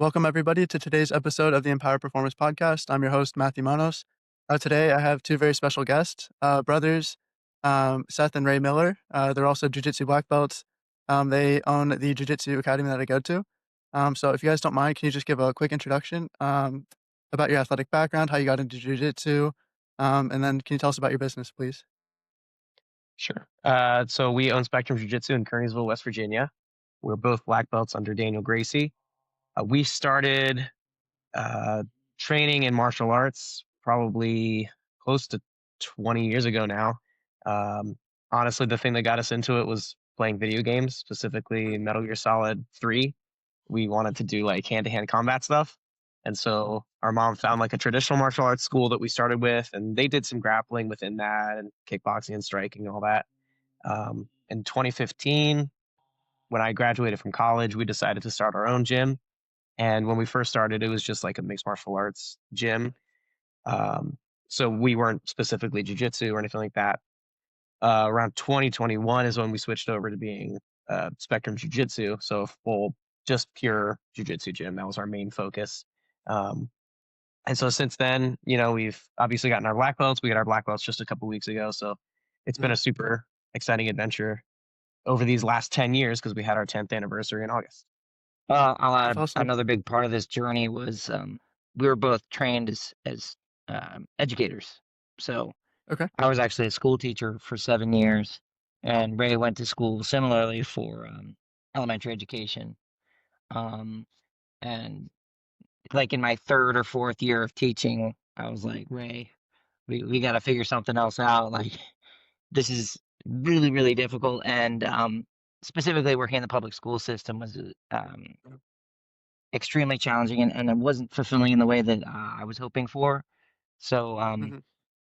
Welcome, everybody, to today's episode of the Empower Performance Podcast. I'm your host, Matthew Manos. Today, I have two very special guests, brothers Seth and Ray Miller. They're also Jiu Jitsu black belts. They own the Jiu Jitsu academy that I go to. So, if you guys don't mind, can you just give a quick introduction about your athletic background, how you got into Jiu Jitsu, and then can you tell us about your business, please? Sure. So we own Spectrum Jiu Jitsu in Kearneysville, West Virginia. We're both black belts under Daniel Gracie. We started uh, training in martial arts probably close to 20 years ago now. Um, Honestly, the thing that got us into it was playing video games, specifically Metal Gear Solid 3. We wanted to do like hand to hand combat stuff. And so our mom found like a traditional martial arts school that we started with, and they did some grappling within that and kickboxing and striking and all that. In 2015, when I graduated from college, we decided to start our own gym. And when we first started, it was just like a mixed martial arts gym. Um, so we weren't specifically jujitsu or anything like that. Around 2021 is when we switched over to being Spectrum Jiu Jitsu. So a full, just pure jujitsu gym. That was our main focus. Um, and so since then, we've obviously gotten our black belts. We got our black belts just a couple weeks ago. So it's been Mhm. a super exciting adventure over these last 10 years because we had our 10th anniversary in August. I'll That's add awesome. another big part of this journey was we were both trained as educators. So Okay. I was actually a school teacher for 7 years, and Ray went to school similarly for elementary education. Um, and like in my third or fourth year of teaching, I was like, Ray, we got to figure something else out. Like this is really, really difficult. And specifically working in the public school system was extremely challenging and it wasn't fulfilling in the way that I was hoping for. So Mhm.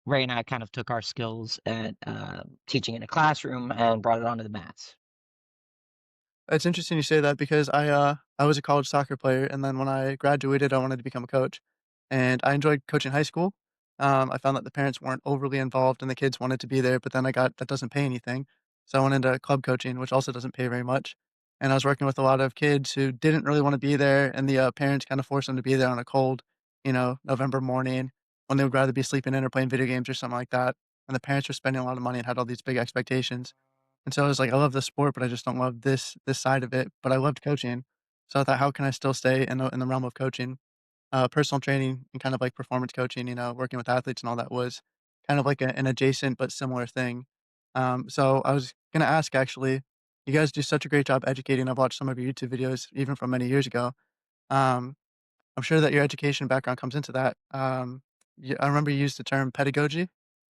Ray and I kind of took our skills at teaching in a classroom and brought it onto the mats. It's interesting you say that because I was a college soccer player, and then when I graduated, I wanted to become a coach, and I enjoyed coaching high school. I found that the parents weren't overly involved, and the kids wanted to be there, but then I got that doesn't pay anything, so I went into club coaching, which also doesn't pay very much. And I was working with a lot of kids who didn't really want to be there, and the parents kind of forced them to be there on a cold, November morning when they would rather be sleeping in or playing video games or something like that. And the parents were spending a lot of money and had all these big expectations. And so I was like, I love the sport, but I just don't love this side of it. But I loved coaching. So I thought, how can I still stay in the realm of coaching? Personal training and kind of like performance coaching, working with athletes and all that was kind of like an adjacent but similar thing. So I was gonna ask actually, you guys do such a great job educating. I've watched some of your YouTube videos even from many years ago. Um, I'm sure that your education background comes into that. I remember you used the term pedagogy.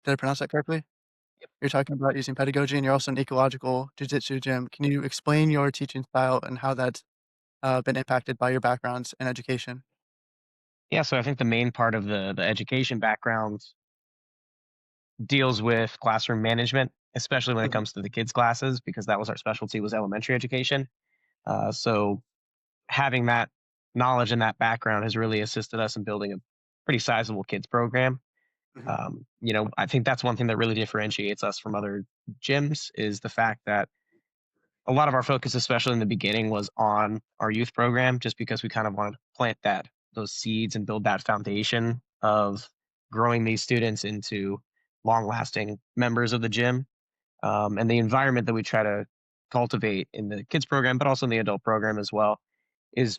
Did I pronounce that correctly? You're talking about using pedagogy, and you're also an ecological jiu-jitsu gym. Can you explain your teaching style and how that's, been impacted by your backgrounds in education? Yeah, so I think the main part of the education background deals with classroom management, especially when it Mhm, comes to the kids' classes, because that was our specialty was elementary education. So having that knowledge and that background has really assisted us in building a pretty sizable kids program. mhm, I think that's one thing that really differentiates us from other gyms is the fact that a lot of our focus, especially in the beginning, was on our youth program, just because we kind of wanted to plant those seeds and build that foundation of growing these students into long lasting members of the gym. And the environment that we try to cultivate in the kids program, but also in the adult program as well, is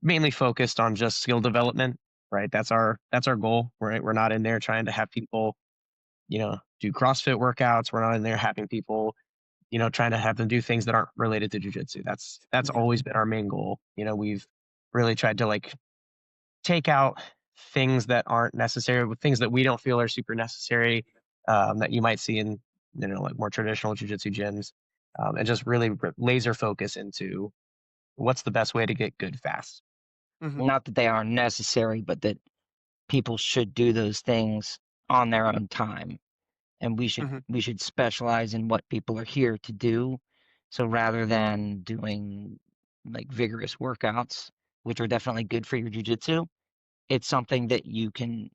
mainly focused on just skill development. Right, that's our goal. Right, we're not in there trying to have people, do CrossFit workouts. We're not in there having people, trying to have them do things that aren't related to jujitsu. That's mhm, always been our main goal. We've really tried to like take out things that aren't necessary, with things that we don't feel are super necessary, that you might see in like more traditional jujitsu gyms, and just really laser focus into what's the best way to get good fast. mhm, Not that they are necessary, but that people should do those things on their own time. And mhm, we should specialize in what people are here to do. So rather than doing like vigorous workouts, which are definitely good for your jujitsu, it's something that you can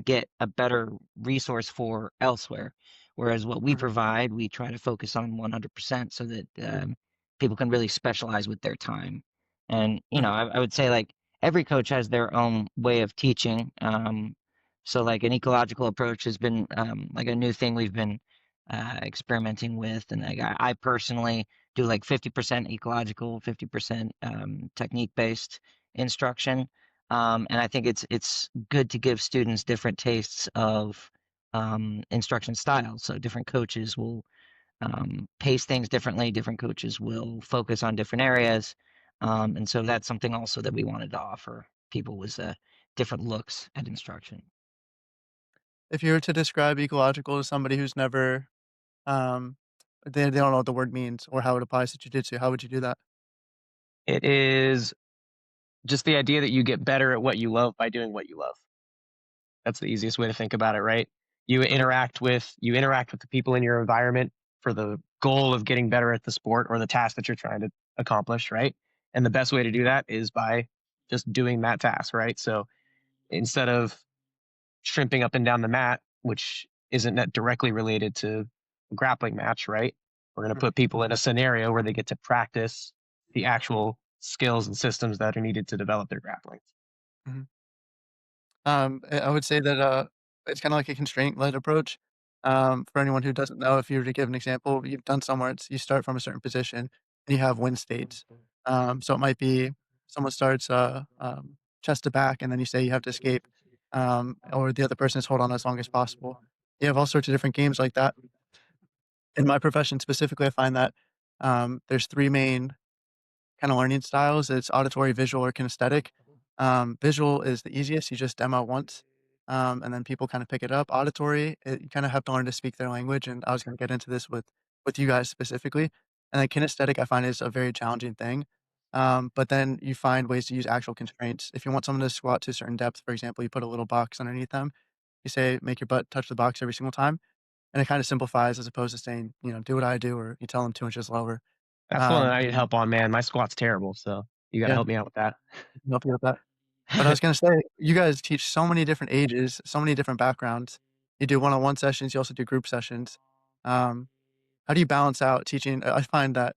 get a better resource for elsewhere. Whereas what we mhm, provide, we try to focus on 100% so that people can really specialize with their time. And, Mhm, I would say like every coach has their own way of teaching. So like an ecological approach has been like a new thing we've been experimenting with. And like I personally do like 50% ecological, 50% technique based instruction. And I think it's good to give students different tastes of instruction styles. So different coaches will pace things differently. Different coaches will focus on different areas. And so that's something also that we wanted to offer people was different looks at instruction. if you were to describe ecological to somebody who's never, um they don't know what the word means or how it applies to jujitsu, how would you do that? It is just the idea that you get better at what you love by doing what you love. That's the easiest way to think about it, right? Mhm, You interact with the people in your environment for the goal of getting better at the sport or the task that you're trying to accomplish, right? And the best way to do that is by just doing that task, right? So instead of shrimping up and down the mat, which isn't that directly related to a grappling match, right? We're going to mhm, put people in a scenario where they get to practice the actual skills and systems that are needed to develop their grappling. mhm. I would say that, it's kinda like a constraint-led approach. For anyone who doesn't know, if you were to give an example, you've done somewhere, it's you start from a certain position, and you have win states. So it might be someone starts, chest to back, and then you say you have to escape, or the other person is hold on as long as possible. You have all sorts of different games like that. In my profession specifically, I find that, there's 3 main kinda learning styles. It's auditory, visual, or kinesthetic. Visual is the easiest, you just demo once, and then people kinda pick it up. Auditory, you kinda have to learn to speak their language, and I was gonna get into this with you guys specifically. And then kinesthetic, I find is a very challenging thing, but then you find ways to use actual constraints. If you want someone to squat to a certain depth, for example, you put a little box underneath them. You say, "Make your butt touch the box every single time," and it kinda simplifies as opposed to saying, "Do what I do," or you tell them 2 inches lower. That's the one that Um, I need help on, man. My squat's terrible, so you got to yeah, help me out with that. I can help you with that. But I was gonna say, you guys teach so many different ages, so many different backgrounds. You do one-on-one sessions, you also do group sessions. Um, how do you balance out teaching? I find that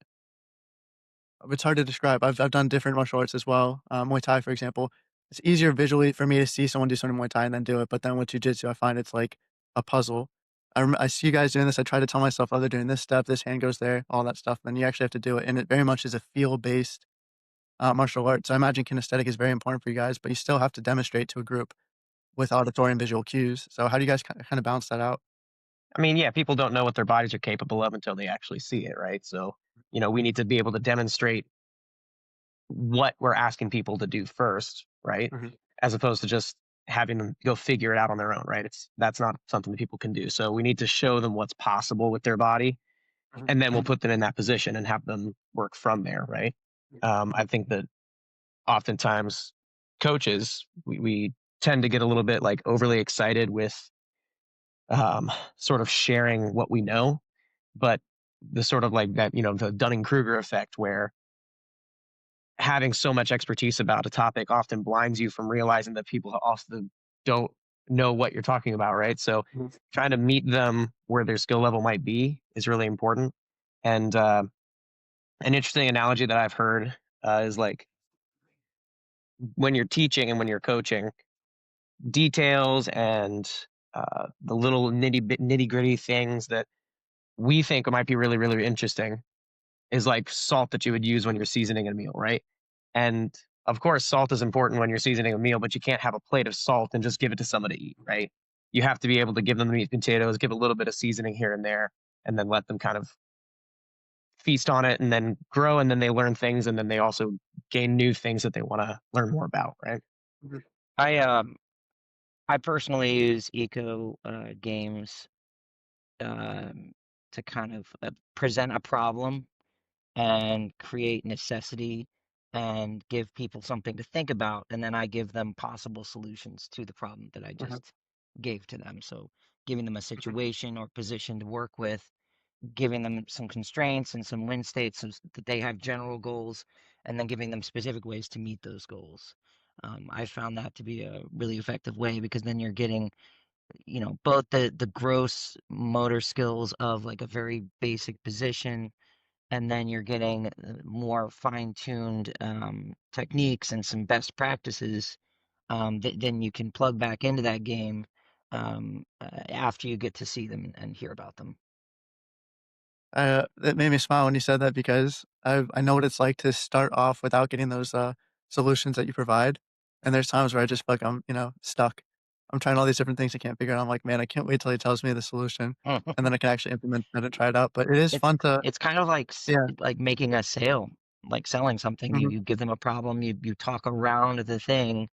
it's hard to describe. I've done different martial arts as well. Muay Thai, for example. It's easier visually for me to see someone do something Muay Thai and then do it, but then with Jiu-Jitsu, I find it's like a puzzle. I see you guys doing this, I try to tell myself, "Oh, they're doing this step, this hand goes there," all that stuff, then you actually have to do it, and it very much is a feel-based, martial arts. I imagine kinesthetic is very important for you guys, but you still have to demonstrate to a group with auditory and visual cues. So how do you guys kinda balance that out? I mean, yeah, people don't know what their bodies are capable of until they actually see it, right? So, we need to be able to demonstrate what we're asking people to do first, right? Mhm, As opposed to just having them go figure it out on their own, right? That's not something that people can do. So we need to show them what's possible with their body, mhm, and then we'll put them in that position and have them work from there, right? I think that oftentimes coaches we tend to get a little bit like overly excited with sort of sharing what we know, but the sort of like that the Dunning Kruger effect where having so much expertise about a topic often blinds you from realizing that people often don't know what you're talking about, right? So mhm, trying to meet them where their skill level might be is really important. And an interesting analogy that I've heard is like when you're teaching and when you're coaching, details and the little nitty gritty things that we think might be really really interesting is like salt that you would use when you're seasoning a meal, right? And of course, salt is important when you're seasoning a meal, but you can't have a plate of salt and just give it to somebody to eat, right? You have to be able to give them the meat and potatoes, give a little bit of seasoning here and there, and then let them kind of feast on it and then grow. And then they learn things. And then they also gain new things that they want to learn more about, right? mhm, I um I personally use eco games um, to kind of present a problem and create necessity and give people something to think about, and then I give them possible solutions to the problem that I mhm, just gave to them. So giving them a mhm, situation or position to work with, giving them some constraints and some win states so that they have general goals, and then giving them specific ways to meet those goals. I found that to be a really effective way because then you're getting, both the gross motor skills of like a very basic position, and then you're getting more fine-tuned techniques and some best practices, then you can plug back into that game after you get to see them and hear about them. It made me smile when you said that because I know what it's like to start off without getting those, solutions that you provide, and there's times where I just feel like I'm, stuck. I'm trying all these different things I can't figure out. I'm like, "Man, I can't wait till he tells me the solution, and then I can actually implement it and try it out." But it is It's fun to it's kind of like yeah. like making a sale, like selling something. You Mhm, you give them a problem, you talk around the thing,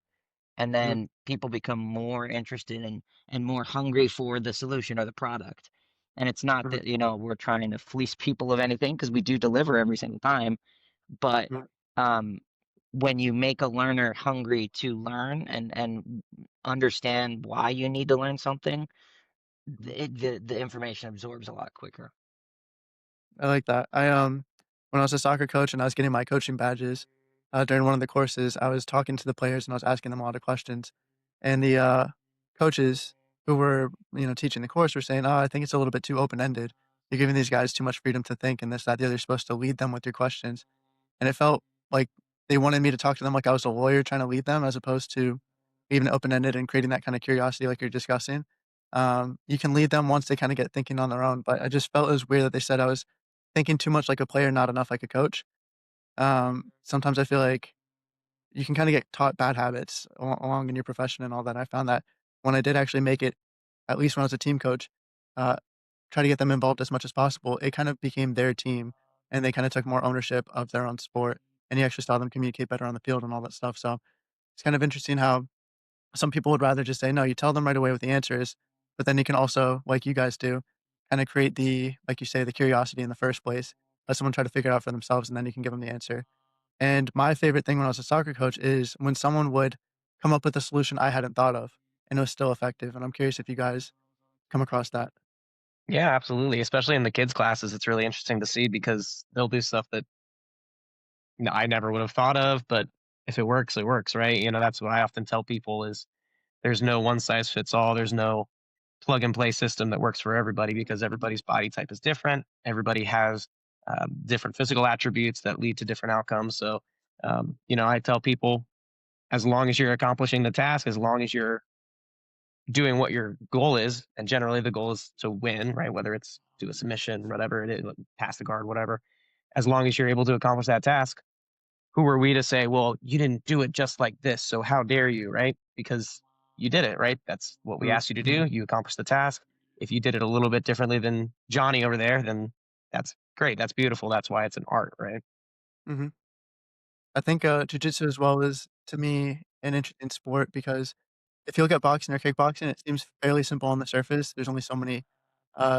and mhm, then people become more interested and more hungry for the solution or the product. And it's not mhm, that, we're trying to fleece people of anything because we do deliver every single time, but mhm, um, when you make a learner hungry to learn and understand why you need to learn something, mhm. the information absorbs a lot quicker. I like that. When I was a soccer coach and I was getting my coaching badges, during one of the courses, I was talking to the players and I was asking them a lot of questions. And the coaches who were, teaching the course were saying, "Oh, I think it's a little bit too open ended. You're giving these guys too much freedom to think and this, that, the other. You're supposed to lead them with your questions." And it felt like they wanted me to talk to them like I was a lawyer trying to lead them as opposed to leaving it open-ended and creating that kind of curiosity like you're discussing. You can lead them once they kinda get thinking on their own, but I just felt it was weird that they said I was thinking too much like a player, not enough like a coach. Sometimes I feel like you can kinda get taught bad habits along in your profession and all that. I found that when I did actually make it, at least when I was a team coach, uh, try to get them involved as much as possible, it kind of became their team, and they kinda took more ownership of their own sport, and you actually saw them communicate better on the field and all that stuff, so it's kind of interesting how some people would rather just say, "No," you tell them right away what the answer is, but then you can also, like you guys do, kinda create the like you say, the curiosity in the first place, let someone try to figure it out for themselves, and then you can give them the answer. And my favorite thing when I was a soccer coach is when someone would come up with a solution I hadn't thought of, and it was still effective, and I'm curious if you guys come across that. Yeah, absolutely. Especially in the kids' classes, it's really interesting to see because they'll do stuff that I never would have thought of, but if it works, right? That's what I often tell people is there's no one size fits all. There's no plug and play system that works for everybody because everybody's body type is different. Everybody has different physical attributes that lead to different outcomes. So, I tell people as long as you're accomplishing the task, as long as you're doing what your goal is, and generally the goal is to win, right? Whether it's do a submission, whatever it is, like, pass the guard, whatever. As long as you're able to accomplish that task, who are we to say, well, you didn't do it just like this, so how dare you, right? Because you did it, right? That's what we Mm, asked you to mhm, do. You accomplished the task. If you did it a little bit differently than Johnny over there, then that's great. That's beautiful. That's why it's an art, right? mhm. I think, jujitsu as well is, to me, an interesting sport because if you look at boxing or kickboxing, it seems fairly simple on the surface. There's only so many,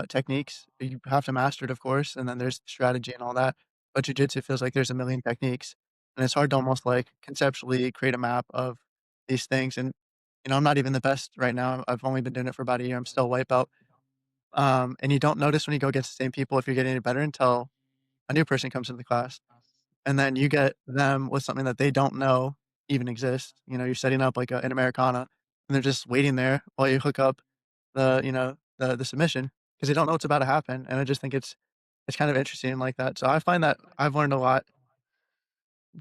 techniques. You have to master it, of course, and then there's strategy and all that. But jujitsu feels like there's a million techniques, and it's hard to almost, like, conceptually create a map of these things, and, I'm not even the best right now. I've only been doing it for about a year. I'm still a white belt. And you don't notice when you go against the same people if you're getting any better until a new person comes into the class. And then you get them with something that they don't know even exists. You're setting up like an Americana, and they're just waiting there while you hook up the submission because they don't know what's about to happen. And I just think it's kind of interesting like that. So I find that I've learned a lot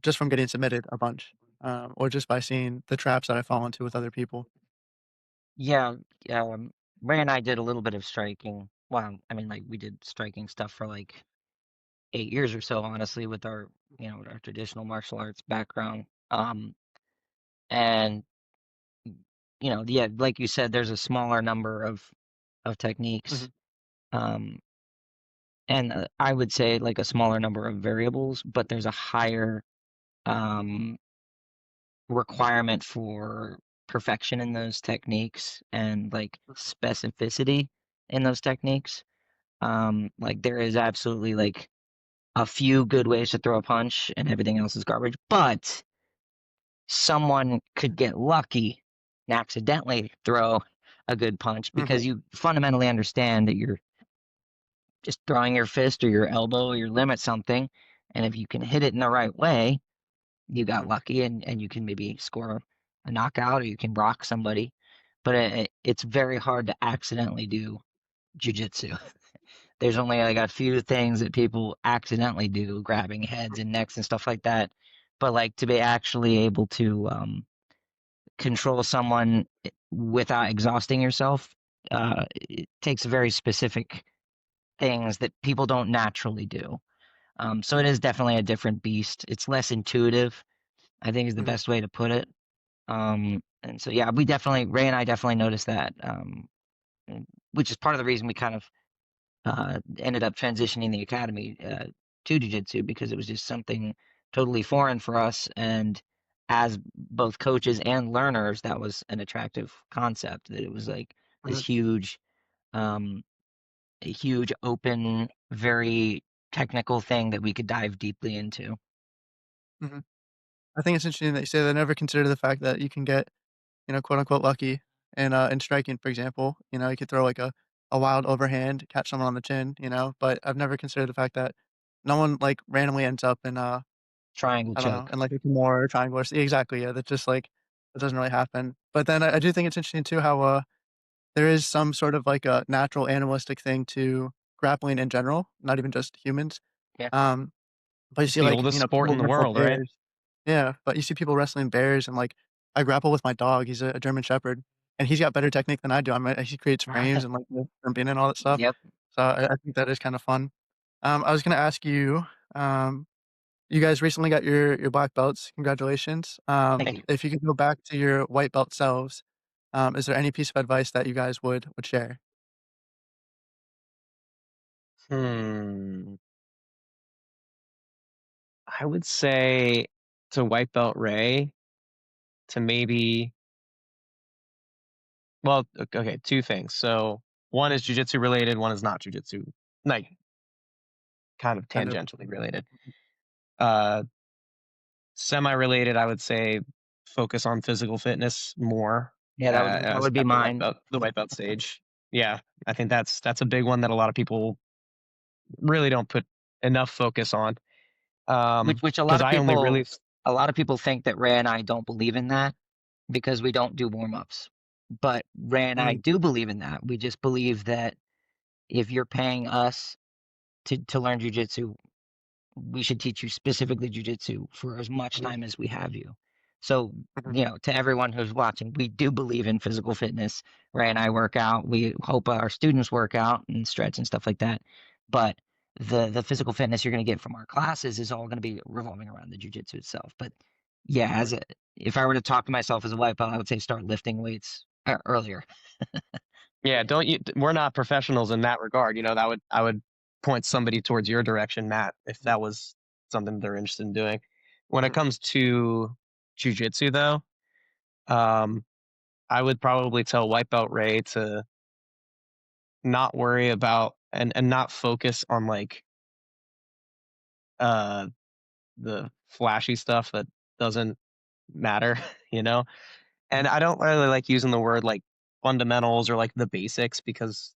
just from getting submitted a bunch, or just by seeing the traps that I fall into with other people. Yeah, yeah. Ray and I did a little bit of striking. Well, I mean, like we did striking stuff for like 8 years or so, honestly, with our traditional martial arts background. And yeah, like you said, there's a smaller number of techniques. Mhm, Um, and I would say like a smaller number of variables, but there's a higher um requirement for perfection in those techniques and like specificity in those techniques. Like there is absolutely like a few good ways to throw a punch and everything else is garbage, but someone could get lucky and accidentally throw a good punch mhm, because you fundamentally understand that you're just throwing your fist or your elbow or your limb at something. And if you can hit it in the right way, you got mhm. lucky and you can maybe score a knockout or you can rock somebody. But it's very hard to accidentally do jujitsu. there's only like a few things that people accidentally do, grabbing heads and necks and stuff like that. But like to be actually able to control someone without exhausting yourself, it takes very specific things that people don't naturally do. So it Mhm, is definitely a different beast. It's less intuitive, I think is the mhm, best way to put it. And so yeah, we definitely Ray and I definitely noticed that, which is part of the reason we kind of ended up transitioning the academy to jiu-jitsu, because it was just something totally foreign for us, and as both coaches and learners, that was an attractive concept. That it was like this mhm, um, huge, open, very technical thing that we could dive deeply into. mhm. I think it's interesting that you say that. I never considered the fact that you can get, quote unquote lucky in striking, for example. You could throw like a wild overhand, catch someone on the chin, but I've never considered the fact that no one like randomly ends up in Triangle I don't know, choke. in like a Kimura or triangle or exactly, yeah, that just like that doesn't really happen. But then I do think it's interesting too how there is some sort of like a natural animalistic thing to grappling in general, not even just humans. Yeah. Um, but you It's see the like, oldest sport people in the wrestle world, right? bears. Yeah, but you see people wrestling bears and like I grapple with my dog. He's a German Shepherd and he's got better technique than I do. He creates frames and like the jumping and all that stuff. Yep. So I think that is kind of fun. I was gonna ask you, um, you guys recently got your black belts. Congratulations. Thank you. If you could go back to your white belt selves, is there any piece of advice that you guys would share? Hmm. I would say to white belt Ray to maybe, well, okay, two things. So one is jujitsu related, one is not jujitsu, like kind of Kind of. tangentially related. Uh, Semi related, I would say focus on physical fitness more Yeah, that as would be at mine. the white belt stage. Yeah, I think that's a big one that a lot of people really don't put enough focus on. Which Because I only really, a lot of people think that Ray and I don't believe in that because we don't do warm ups. But Ray and I Mm, do believe in that. We just believe that if you're paying us to learn jujitsu, we should teach you specifically jujitsu for as much mhm, time as we have you. So, mhm, to everyone who's watching, we do believe in physical fitness. Ray and I work out. We hope our students work out and stretch and stuff like that. But the physical fitness you're going to get from our classes is all going to be revolving around the jujitsu itself. But yeah, mhm, if I were to talk to myself as a white belt, I would say start lifting weights earlier. yeah, don't you? We're not professionals in that regard. I would point somebody towards your direction, Matt, if that was something they're interested in doing. When it mhm, comes to jujitsu, though, um, I would probably tell white belt Ray to not worry about and not focus on like uh the flashy stuff that doesn't matter, you know? And I don't really like using the word like fundamentals or like the basics because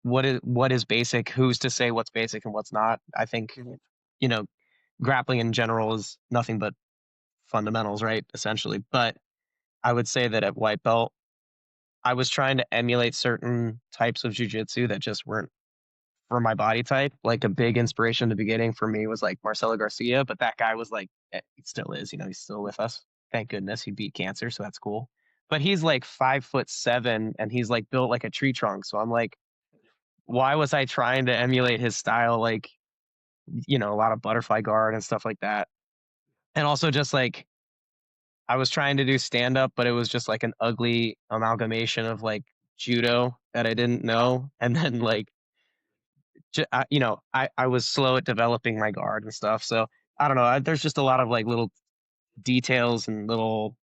what is basic? Who's to say what's basic and what's not? I think, mhm, you know, grappling in general is nothing but fundamentals, right? Essentially. But I would say that at white belt, I was trying to emulate certain types of jujitsu that just weren't for my body type. Like a big inspiration in the beginning for me was like Marcelo Garcia, but that guy was like, he still is, he's still with us. Thank goodness he beat cancer, so that's cool. But he's like 5'7" and he's like built like a tree trunk. So I'm like, why was I trying to emulate his style? Like, a lot of butterfly guard and stuff like that. And also just like I was trying to do stand up, but it was just like an ugly amalgamation of like judo that I didn't know. And then like I was slow at developing my guard and stuff. So I don't know. There's just a lot of like little details and little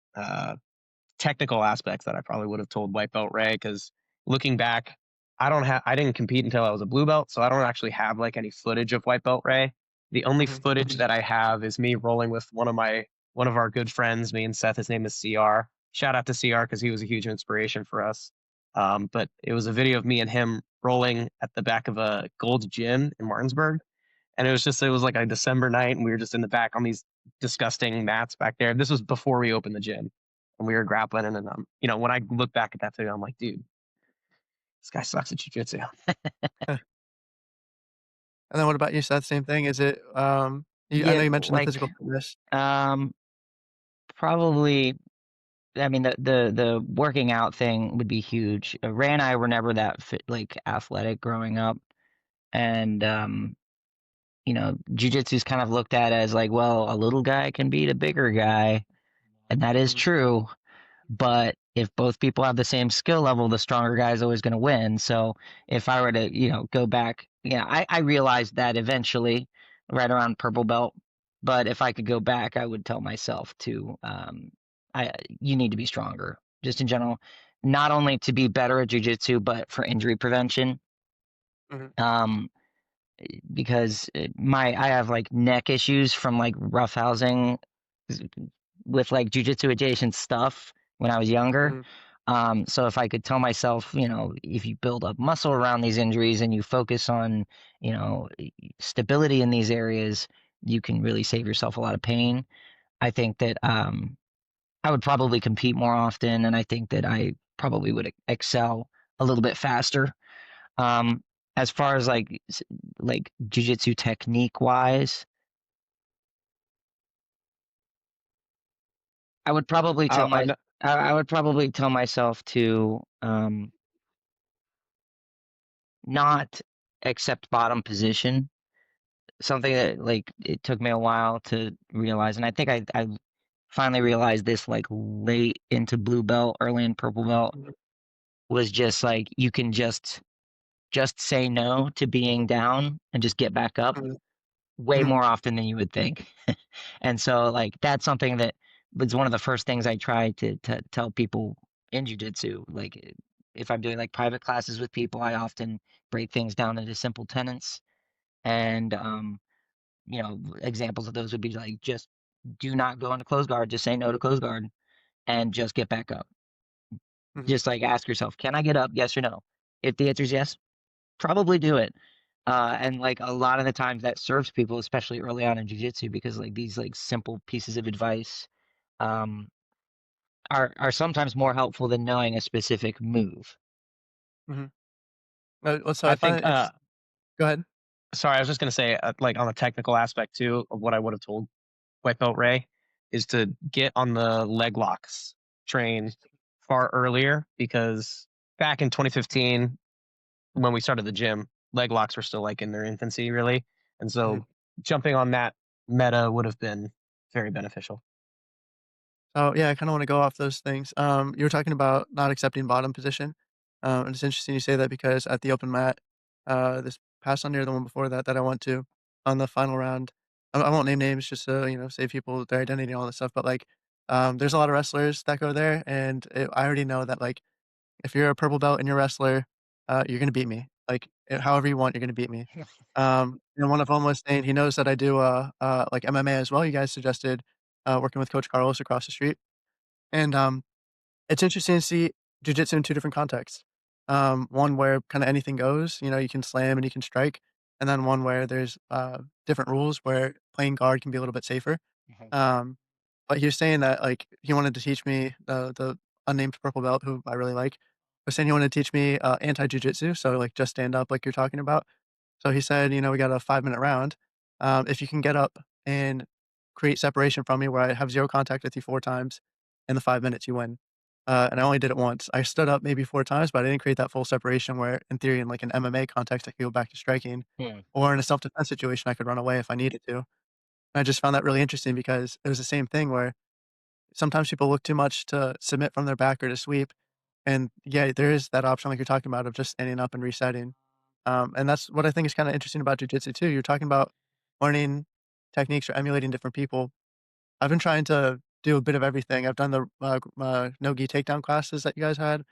technical aspects that I probably would have told white belt Ray. Because looking back, I didn't compete until I was a blue belt, so I don't actually have like any footage of white belt Ray. The only mhm, footage that I have is me rolling with one of our good friends, me and Seth. His name is CR. Shout out to CR because he was a huge inspiration for us. But it was a video of me and him rolling at the back of a Gold's Gym in Martinsburg. And it was like a December night, and we were just in the back on these disgusting mats back there. This was before we opened the gym, and we were grappling. And then, when I look back at that video, I'm like, dude, this guy sucks at jujitsu. And then what about you, Seth? Same thing? Is it, I know Yeah, you mentioned the like physical fitness. um, probably. I mean, the working out thing would be huge. Ray and I were never that fit, like athletic growing up, and jujitsu is kind of looked at as like, well, a little guy can beat a bigger guy, and that is Mhm, true. But if both people have the same skill level, the stronger guy is always going to win. So if I were to, go back, I realized that eventually, right around purple belt. But if I could go back, I would tell myself to, you need to be stronger, just in general, not only to be better at jujitsu, but for injury prevention. mhm, Um, because I have like neck issues from like roughhousing with like jujitsu adjacent stuff when I was younger. mhm, So if I could tell myself, if you build up muscle around these injuries and you focus on, stability in these areas, you can really save yourself a lot of pain. I think that I would probably compete more often, and I think that I probably would excel a little bit faster. Um, as far as like jujitsu technique wise, I would probably tell I my know. I would probably tell myself to not accept bottom position. Something that like it took me a while to realize, and I think I finally realized this like late into blue belt, early in purple belt, mhm, was just like you can just say no to being down and just get back up mhm, way mhm, more often than you would think. And so like that's something that was one of the first things I tried to tell people in jujitsu. Like if I'm doing like private classes with people, I often break things down into simple tenets. And examples of those would be like just do not go into close guard, just say no to close guard and just get back up. mhm. Just like ask yourself, can I get up? Yes or no? If the answer is yes, probably do it. And like a lot of the times that serves people, especially early on in jujitsu, because like these like simple pieces of advice um, are sometimes more helpful than knowing a specific move. Mhm. Well, so I I find think. it interest Go ahead. Sorry, I was just gonna say, like on the technical aspect too of what I would have told White Belt Ray is to get on the leg locks train far earlier because back in 2015 when we started the gym, leg locks were still like in their infancy, really, and Mhm. so jumping on that meta would have been very beneficial. Oh, yeah, I kinda wanna go off those things. You were talking about not accepting bottom position, and it's interesting you say that because at the open mat, this past Sunday or the one before that I went to, on the final round, I won't name names just to, save people their identity and all that stuff, but, like, there's a lot of wrestlers that go there, and I already know that, like, if you're a purple belt and you're a wrestler, you're gonna beat me. Like, however you want, you're gonna beat me. One of them was saying he knows that I do, like, MMA as well. You guys suggested, working with Coach Carlos across the street, and, it's interesting to see jujitsu in 2 different contexts. One where kinda anything goes, you can slam and you can strike, and then one where there's, different rules where playing guard can be a little bit safer. Mhm. Um, but he was saying that, like, he wanted to teach me the unnamed purple belt, who I really like, was saying he wanted to teach me, anti-jujitsu, so, like, just stand up like you're talking about. So he said, "We got a 5-minute round. If you can get up and create separation from me where I have 0 contact with you 4 times in the 5 minutes, you win." And I only did it once. I stood up maybe 4 times, but I didn't create that full separation where, in theory, in, like, an MMA context, I could go back to striking, Hmm. or in a self-defense situation, I could run away if I needed to. And I just found that really interesting because it was the same thing where sometimes people look too much to submit from their back or to sweep, and, yeah, there is that option like you're talking about of just standing up and resetting. And that's what I think is kinda interesting about jujitsu too. You're talking about learning techniques or emulating different people. I've been trying to do a bit of everything. I've done the, no-gi takedown classes that you guys had.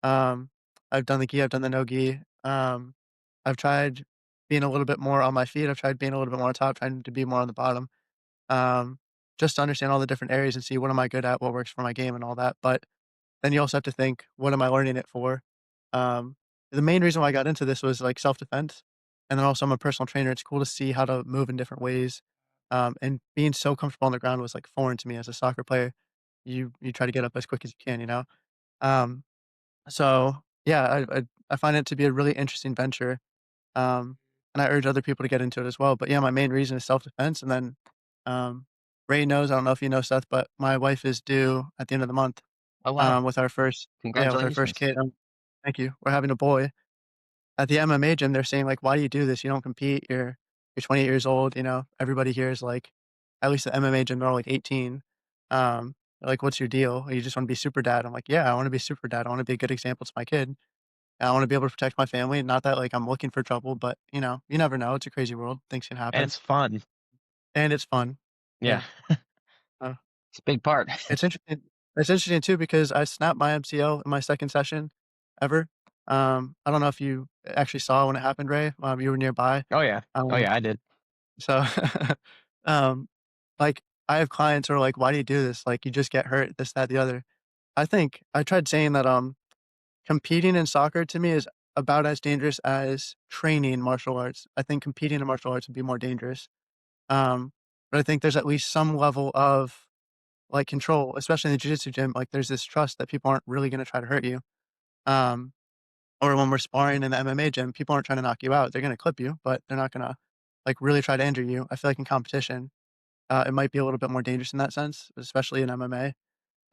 Um, I've done the gi, I've done the no-gi. I've tried being a little bit more on my feet. I've tried being a little bit more on top, trying to be more on the bottom, um, just to understand all the different areas and see what am I good at, what works for my game and all that. But then you also have to think, what am I learning it for? Um, the main reason why I got into this was like self-defense. And then also I'm a personal trainer. It's cool to see how to move in different ways. And being so comfortable on the ground was like foreign to me as a soccer player. You try to get up as quick as you can. Um, so yeah, I find it to be a really interesting venture. Um, and I urge other people to get into it as well. But yeah, my main reason is self-defense, and then, um, Ray knows, I don't know if you know, Seth, but my wife is due at the end of the month, Oh, wow. with our first yeah, with our first Congratulations. kid. Thank you. We're having a boy. At the MMA gym, they're saying, like, "Why do you do this? You don't compete. You're 28 years old," you know? Everybody here is, like at least the MMA gym, they're all, like, 18. They're like, "What's your deal? You just wanna be super dad?" I'm like, "Yeah, I wanna be super dad. I wanna be a good example to my kid, and I wanna be able to protect my family." Not that, like, I'm looking for trouble, but, you know, you never know. It's a crazy world. Things can And happen, it's fun. and it's fun. Yeah. Yeah. Uh, It's a big part. it's interesting it's interesting too because I snapped my MCL in my 2nd session ever. I don't know if you actually saw when it happened, Ray. You were nearby. Oh, yeah. Oh, Um yeah, I did. So, um, like, I have clients who are like, "Why do you do this? Like, you just get hurt, this, that, the other." I think I tried saying that, competing in soccer to me is about as dangerous as training martial arts. I think competing in martial arts would be more dangerous. Um, but I think there's at least some level of, like, control, especially in the jiu-jitsu gym. Like, there's this trust that people aren't really gonna try to hurt you. Um, or when we're sparring in the MMA gym, people aren't trying to knock you out. They're gonna clip you, but they're not gonna, like, really try to injure you. I feel like in competition, it might be a little bit more dangerous in that sense, especially in MMA.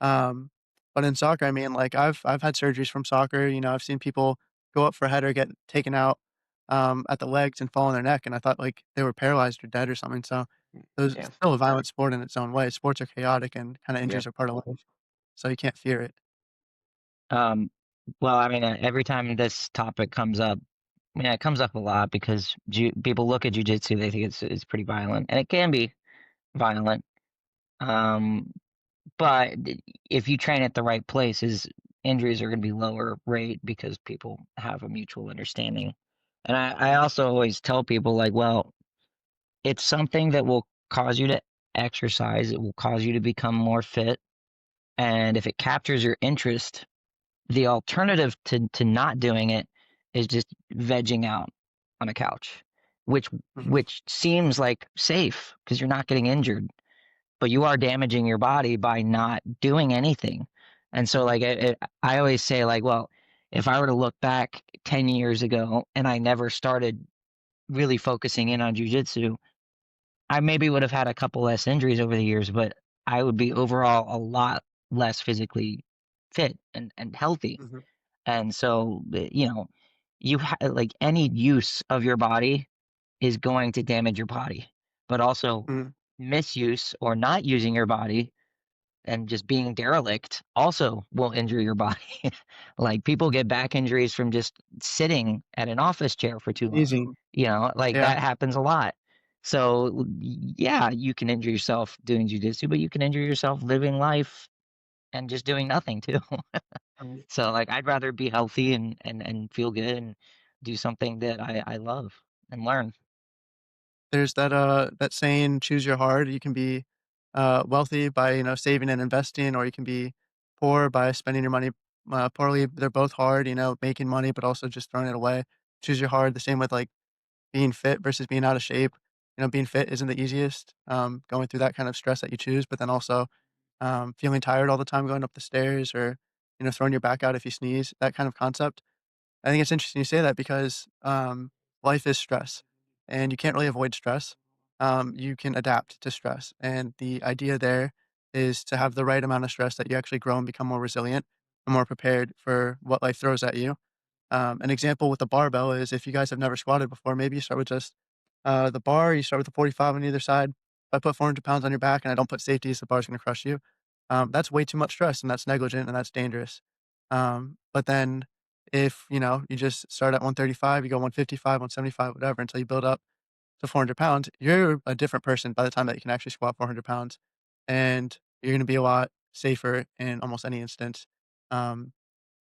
Um, but in soccer, I mean, like I've had surgeries from soccer. You know, I've seen people go up for a header, get taken out at the legs and fall on their neck, and I thought like they were paralyzed or dead or something. So it's Yeah. still a violent sport in its own way. Sports are chaotic, and kind of Yeah. injuries are part of life. So you can't fear it. Um, well, I mean, every time this topic comes up, I mean, it comes up a lot because people look at jujitsu, they think it's pretty violent, and it can be violent. Um, but if you train at the right places, injuries are going to be lower rate because people have a mutual understanding. And I also always tell people like, well, it's something that will cause you to exercise. It will cause you to become more fit. And if it captures your interest, the alternative to not doing it is just vegging out on a couch, which Mhm, which seems like safe because you're not getting injured, but you are damaging your body by not doing anything. And so mhm, like I always say like, well, if I were to look back 10 years ago and I never started really focusing in on jujitsu, I maybe would have had a couple less injuries over the years, but I would be overall a lot less physically fit and healthy. mhm, And so, like any use of your body is going to damage your body, but also mhm, misuse or not using your body and just being derelict also will injure your body. Like people get back injuries from just sitting at an office chair for too long. easy. Like Yeah. that happens a lot. So yeah, you can injure yourself doing jujitsu, but you can injure yourself living life and just doing nothing too. um, So like I'd rather be healthy and feel good and do something that I love and learn. There's that saying, "Choose your hard." You can be, wealthy by, you know, saving and investing, or you can be poor by spending your money, poorly. They're both hard, you know, making money, but also just throwing it away. Choose your hard. The same with, like, being fit versus being out of shape. You know, being fit isn't the easiest, going through that kind of stress that you choose, but then also, feeling tired all the time going up the stairs or, you know, throwing your back out if you sneeze, that kind of concept. I think it's interesting you say that because, life is stress, and you can't really avoid stress. You can adapt to stress, and the idea there is to have the right amount of stress that you actually grow and become more resilient and more prepared for what life throws at you. An example with the barbell is if you guys have never squatted before, maybe you start with just, the bar, you start with the 45 on either side. If I put 400 pounds on your back and I don't put safeties, the bar's gonna crush you. That's way too much stress, and that's negligent, and that's dangerous. But then if, you know, you just start at 135, you go 155, 175, whatever, until you build up to 400 pounds, you're a different person by the time that you can actually squat 400 pounds. And you're gonna be a lot safer in almost any instance. Um,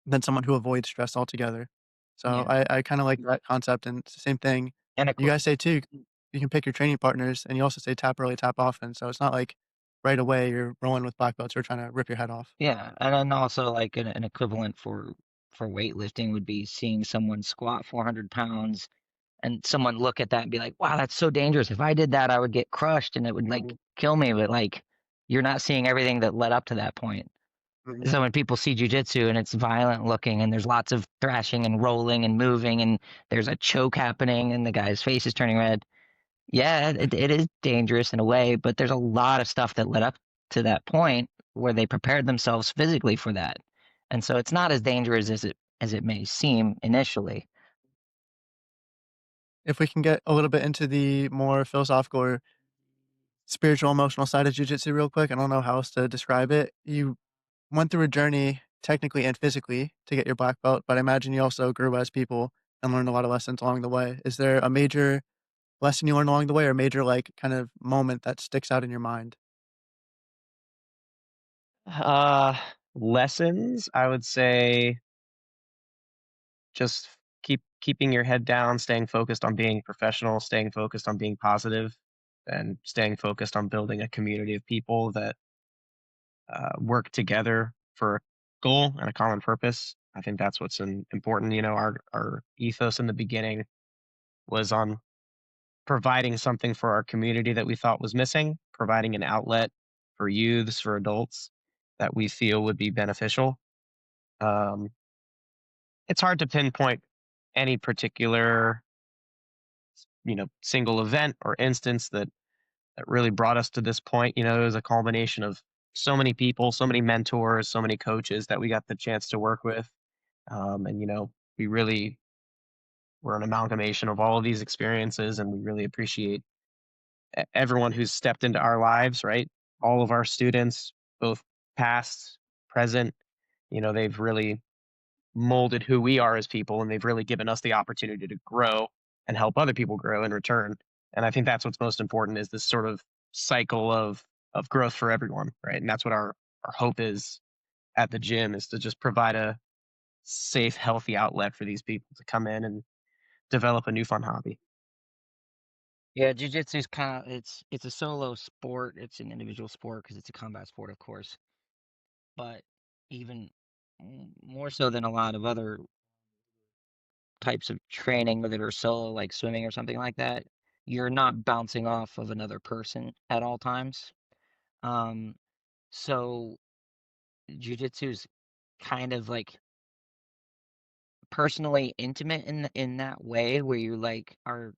than someone who avoids stress altogether. So Yeah. I kinda like that concept, and it's the same thing And you guys say too, you can pick your training partners, and you also say tap early, tap often, so it's not like right away you're rolling with black belts who are trying to rip your head off. yeah, and then also like an equivalent for weightlifting would be seeing someone squat 400 pounds and someone look at that and be like, wow, that's so dangerous. If I did that, I would get crushed and it would like Mhm, kill me. But like, you're not seeing everything that led up to that point. Mhm. So when people see jujitsu and it's violent looking and there's lots of thrashing and rolling and moving and there's a choke happening and the guy's face is turning red, yeah, it is dangerous in a way, but there's a lot of stuff that led up to that point where they prepared themselves physically for that. And so it's not as dangerous as it may seem initially. If we can get a little bit into the more philosophical or spiritual, emotional side of jujitsu real quick, I don't know how else to describe it. You went through a journey technically and physically to get your black belt, but I imagine you also grew as people and learned a lot of lessons along the way. Is there a major lesson you learned along the way or major, like, kind of moment that sticks out in your mind? Uh, Lessons, I would say just keeping your head down, staying focused on being professional, staying focused on being positive, and staying focused on building a community of people that work together for a goal and a common purpose. I think that's what's important. You know, our ethos in the beginning was on providing something for our community that we thought was missing, providing an outlet for youths, for adults that we feel would be beneficial. Um, it's hard to pinpoint any particular, single event or instance that really brought us to this point. You know, it was a culmination of so many people, so many mentors, so many coaches that we got the chance to work with. And we really were an amalgamation of all of these experiences, and we really appreciate everyone who's stepped into our lives. Right, all of our students, both past, present. They've really molded who we are as people, and they've really given us the opportunity to grow and help other people grow in return. And I think that's what's most important is this sort of cycle of growth for everyone, right? And that's what our hope is at the gym, is to just provide a safe, healthy outlet for these people to come in and develop a new fun hobby. Yeah, jujitsu is kind of it's a solo sport. It's an individual sport because it's a combat sport, of course. But even more so than a lot of other types of training that are solo, like swimming or something like that, you're not bouncing off of another person at all times. Um, so jujitsu is kind of like personally intimate in that way where you like are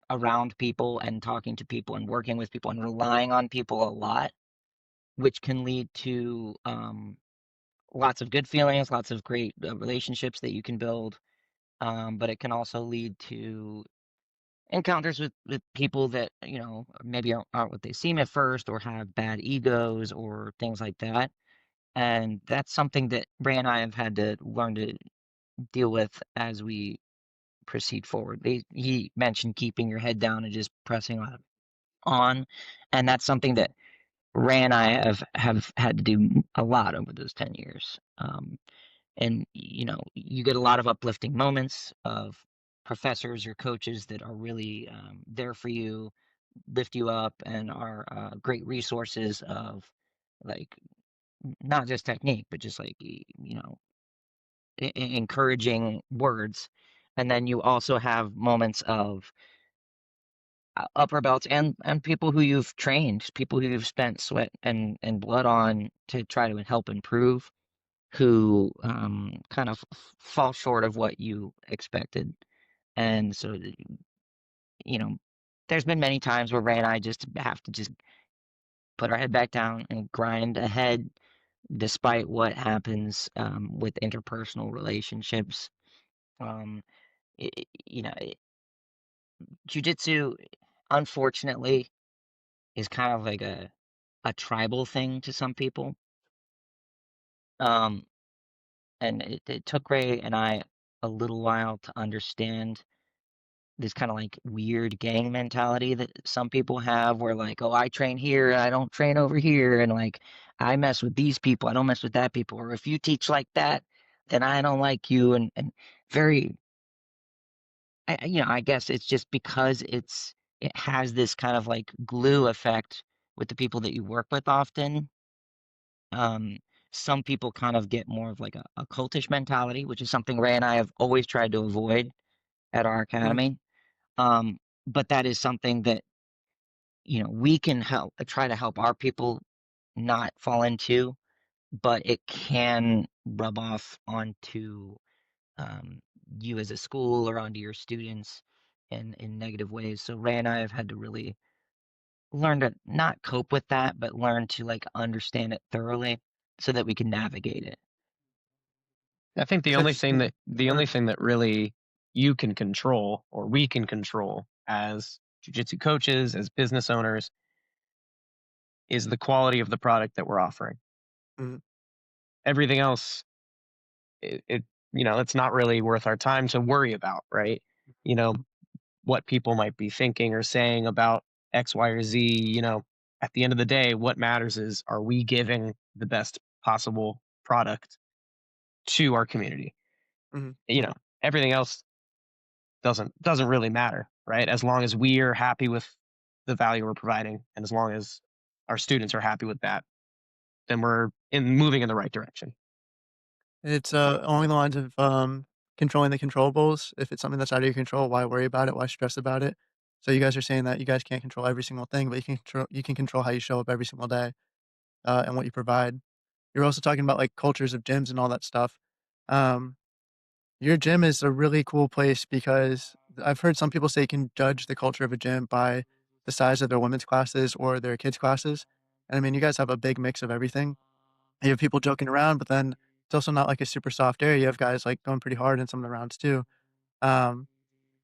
around people and talking to people and working with people and relying on people a lot, which can lead to lots of good feelings, lots of great relationships that you can build. But it can also lead to encounters with people that maybe aren't what they seem at first or have bad egos or things like that. And that's something that Ray and I have had to learn to deal with as we proceed forward. He mentioned keeping your head down and just pressing on, and that's something that Ray and I have had to do a lot over those 10 years. And you get a lot of uplifting moments of professors or coaches that are really there for you, lift you up, and are great resources of like not just technique, but just like encouraging words. And then you also have moments of upper belts and people who you've trained, people who you've spent sweat and blood on to try to help improve, who kind of fall short of what you expected. And so, you know, there's been many times where Ray and I just have to just put our head back down and grind ahead despite what happens with interpersonal relationships. Um, you know, jujitsu, unfortunately, is kind of like a tribal thing to some people. Um, and it took Ray and I a little while to understand this kind of like weird gang mentality that some people have where like, oh, I train here, I don't train over here, and like I mess with these people, I don't mess with that people, or if you teach like that, then I don't like you, and very, I guess it's just because it has this kind of like glue effect with the people that you work with often. Um, some people kind of get more of like a cultish mentality, which is something Ray and I have always tried to avoid at our Mm, academy. Um, but that is something that we can help try to help our people not fall into. but it can rub off onto um, you as a school or onto your students in negative ways. So Ray and I have had to really learn to not cope with that, but learn to like understand it thoroughly so that we can navigate it. I think It's interesting. the Uh, only thing that really you can control or we can control as jiu-jitsu coaches, as business owners, is the quality of the product that we're offering. mhm, Everything else, it it's not really worth our time to worry about, right? You know, what people might be thinking or saying about X, Y, or Z, at the end of the day, what matters is, are we giving the best possible product to our community? mhm. You know, everything else doesn't really matter, right? As long as we are happy with the value we're providing, and as long as our students are happy with that, then we're in moving in the right direction. It's, along the lines of, controlling the controllables. If it's something that's out of your control, why worry about it? Why stress about it? So you guys are saying that you guys can't control every single thing, but you can control how you show up every single day, and what you provide. You're also talking about, like, cultures of gyms and all that stuff. Um, your gym is a really cool place because I've heard some people say you can judge the culture of a gym by the size of their women's classes or their kids' classes. And I mean, you guys have a big mix of everything. You have people joking around, but then it's also not like a super soft area. You have guys like going pretty hard in some of the rounds too. Um,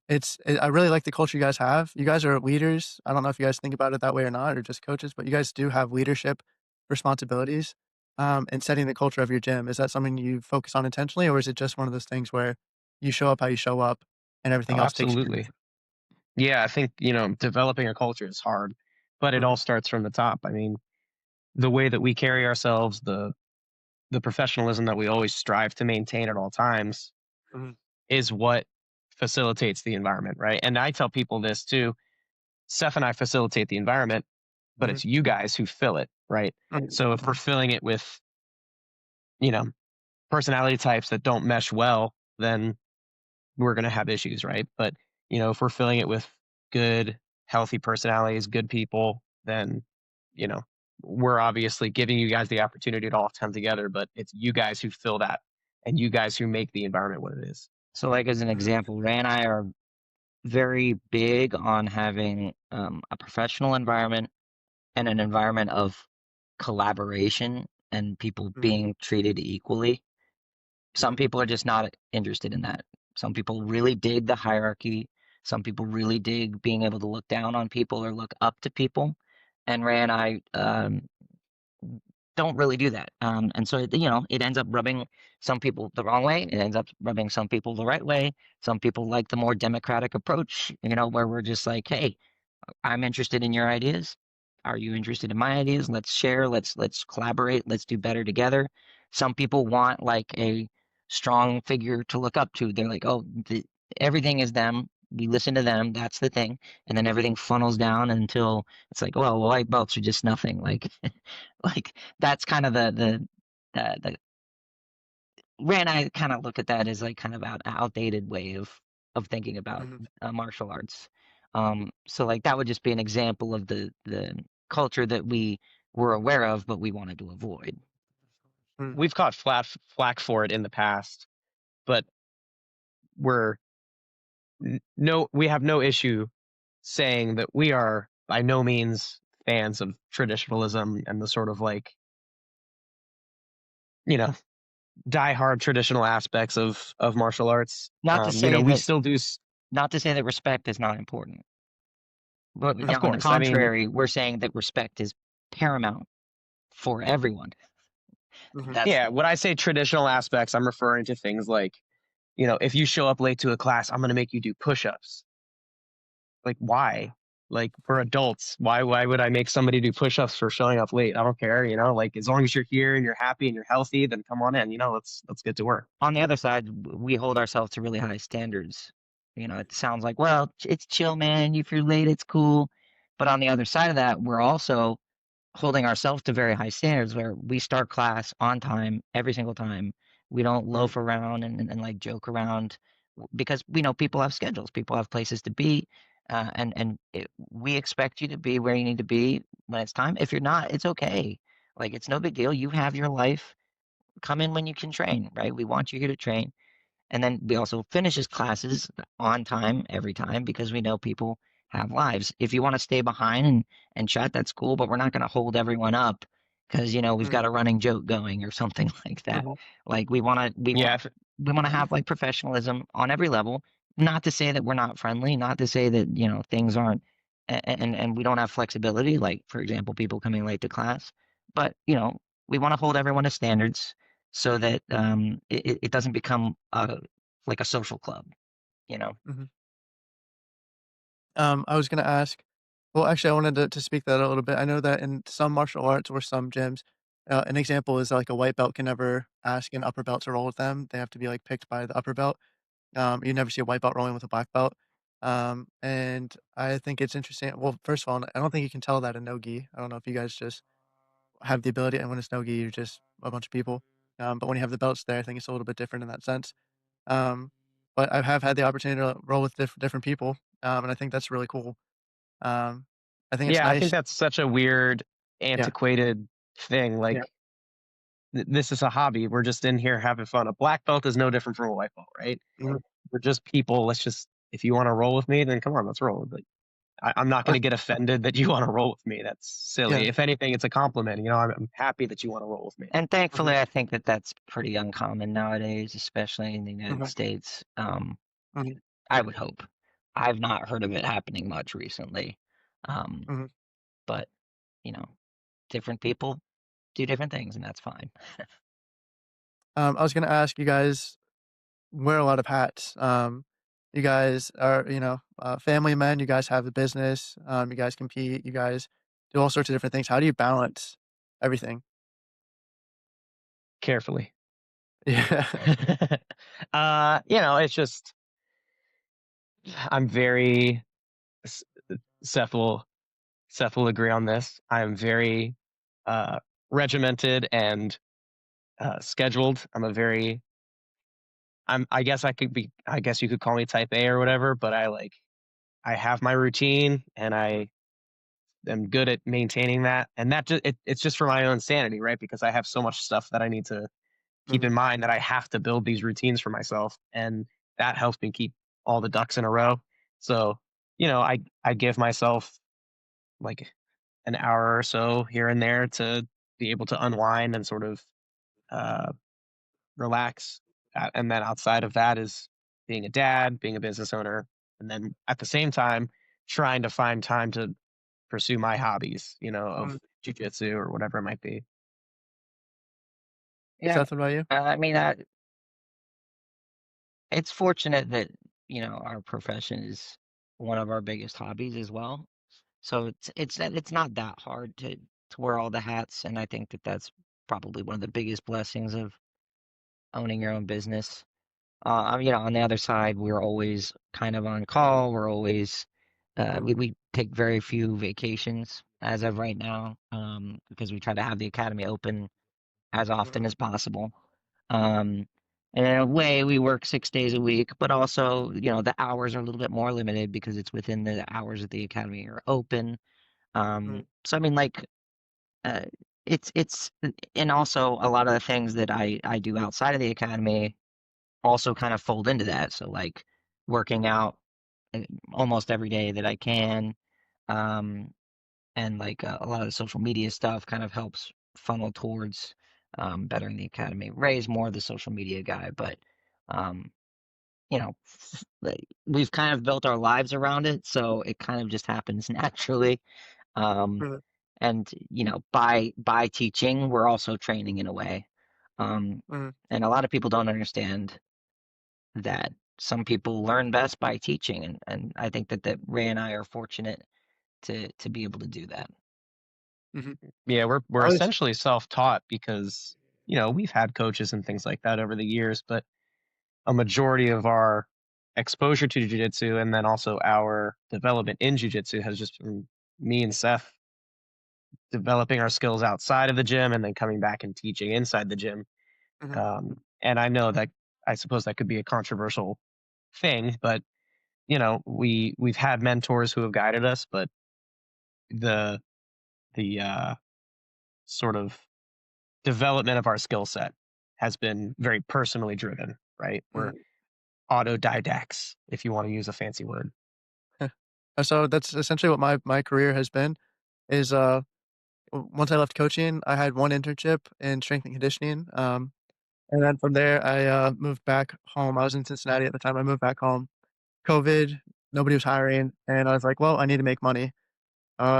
I really like the culture you guys have. You guys are leaders. I don't know if you guys think about it that way or not, or just coaches, but you guys do have leadership responsibilities in setting the culture of your gym. Is that something you focus on intentionally, or is it just one of those things where you show up how you show up and everything Oh, else takes care of absolutely. Yeah, I think, developing a culture is hard, but it? it Mhm, all starts from the top. I mean, the way that we carry ourselves, the professionalism that we always strive to maintain at all times mhm, is what facilitates the environment, right? And I tell people this too. Seth and I facilitate the environment, but mhm, it's you guys who fill it, right? mhm, So if we're filling it with, you know, personality types that don't mesh well, then we're going to have issues, right? But, if we're filling it with good, healthy personalities, good people, then, you know, we're obviously giving you guys the opportunity to all come together, but it's you guys who fill that and you guys who make the environment what it is. So, like as an mhm, example, Ray and I are very big on having a professional environment and an environment of collaboration and people mhm, being treated equally. Some mhm, people are just not interested in that. Some people really dig the hierarchy. Some people really dig being able to look down on people or look up to people. And Ray and I don't really do that. And so, it ends up rubbing some people the wrong way. It ends up rubbing some people the right way. Some people like the more democratic approach, where we're just like, hey, I'm interested in your ideas. Are you interested in my ideas? Let's share. Let's collaborate. Let's do better together. Some people want like a strong figure to look up to. They're like, oh, everything is them. We listen to them. That's the thing. And then everything funnels down until it's like, well, white belts are just nothing. Like, like that's kind of the Ray and I kind of look at that as like kind of outdated way of thinking about mhm, martial arts. So like that would just be an example of the culture that we were aware of, but we wanted to avoid. mhm, We've caught flack for it in the past, but we're no, we have no issue saying that we are by no means fans of traditionalism and the sort of like, you know, diehard traditional aspects of martial arts. Not to We still do, not to say that respect is not important, but mhm, of on the course. I mean, contrary, we're saying that respect is paramount for everyone. mhm, That's yeah, when I say traditional aspects, I'm referring to things like, if you show up late to a class, I'm going to make you do push-ups. Like, why? Like, we're adults. Why would I make somebody do push-ups for showing up late? I don't care. Like, as long as you're here and you're happy and you're healthy, then come on in. Let's get to work. on the other side, we hold ourselves to really high standards. It sounds like, well, it's chill, man. If you're late, it's cool. But on the other side of that, we're also holding ourselves to very high standards where we start class on time every single time. We don't mhm, loaf around and like joke around because we know people have schedules, people have places to be. We expect you to be where you need to be when it's time. If you're not, it's okay. Like it's no big deal. You have your life. come in when you can train, right? We want you here to train. And then we also finish his classes on time every time because we know people have lives. If you want to stay behind and chat, that's cool, but we're not going to hold everyone up because, we've Mhm, got a running joke going or something like that. mhm, Like Yeah, if, we want to have like professionalism on every level. Not to say that we're not friendly, not to say that, things aren't and we don't have flexibility, like for example, people coming late to class. But, we want to hold everyone to standards so that it doesn't become like a social club, you know. mhm. I was gonna ask well, actually, I wanted to speak that a little bit. I know that in some martial arts or some gyms, an example is like a white belt can never ask an upper belt to roll with them. They have to be like picked by the upper belt. You never see a white belt rolling with a black belt. And I think it's interesting. Well, first of all, I don't think you can tell that in no gi. I don't know if you guys just have the ability, and when it's no gi, you're just a bunch of people. But when you have the belts there, I think it's a little bit different in that sense. Um, but I have had the opportunity to roll with different people, and I think that's really cool. Um, I think it's yeah, I think nice. that's such a weird, Yeah. antiquated thing. Like, this is a hobby. We're just in here having fun. A black belt is no different from a white belt, right? Mhm. We're just people. Let's just, if you want to roll with me, then come on, let's roll. Like, I'm not going I to get offended that you want to roll with me. That's yeah. silly. If anything, it's a compliment. I'm happy that you want to roll with me. And Mhm, thankfully, I think that that's pretty uncommon nowadays, especially in the United mhm, States. mhm, I would hope. I've not heard of it happening much recently, um, mhm. but you know, different people do different things, and that's fine. I was gonna ask you guys wear a lot of hats. You guys are, family men. You guys have a business. You guys compete. You guys do all sorts of different things. How do you balance everything? Carefully. Yeah. It's just, I'm very, S- Seth will Seth will agree on this. I'm very uh, regimented and scheduled. I guess I guess you could call me type A or whatever, but I have my routine and I am good at maintaining that. And it's just for my own sanity, right? Because I have so much stuff that I need to keep Mhm, in mind that I have to build these routines for myself. And that helps me keep all the ducks in a row. So, I give myself like an hour or so here and there to be able to unwind and sort of uh, relax. And then outside of that is being a dad, being a business owner, and then at the same time trying to find time to pursue my hobbies, mhm. of jujitsu or whatever it might be. Yeah, Seth, what about you? I mean, it's fortunate that our profession is one of our biggest hobbies as well. So it's not that hard to wear all the hats, and I think that that's probably one of the biggest blessings of owning your own business. On the other side, we're always kind of on call. We're always we take very few vacations as of right now, because we try to have the academy open as Mhm, often as possible. Um, and in a way, we work 6 days a week, but also, the hours are a little bit more limited because it's within the hours that the academy are open. mhm, So I mean, like, uh, it's and also a lot of the things that I do outside of the academy also kind of fold into that. So like working out uh, almost every day that I can, um, and like a lot of the social media stuff kind of helps funnel towards bettering the academy. Ray's more the social media guy, but um, we've kind of built our lives around it, so it kind of just happens naturally. Um, mhm, and by teaching, we're also training in a way. Um, mhm. and a lot of people don't understand that some people learn best by teaching, and I think that Ray and I are fortunate to be able to do that. Mhm. Yeah, we're I was essentially self-taught because, we've had coaches and things like that over the years, but a majority of our exposure to jiu-jitsu and then also our development in jiu-jitsu has just been me and Seth developing our skills outside of the gym and then coming back and teaching inside the gym. mhm, And I know that I suppose that could be a controversial thing, but we've had mentors who have guided us, but the the sort of development of our skill set has been very personally driven, right? We're Mhm. autodidacts, if you want to use a fancy word. So that's essentially what my career has been is, once I left coaching, I had one internship in strength and conditioning, and then from there, I, moved back home. I was in Cincinnati at the time. I moved back home. COVID, nobody was hiring, and I was like, "Well, I need to make money."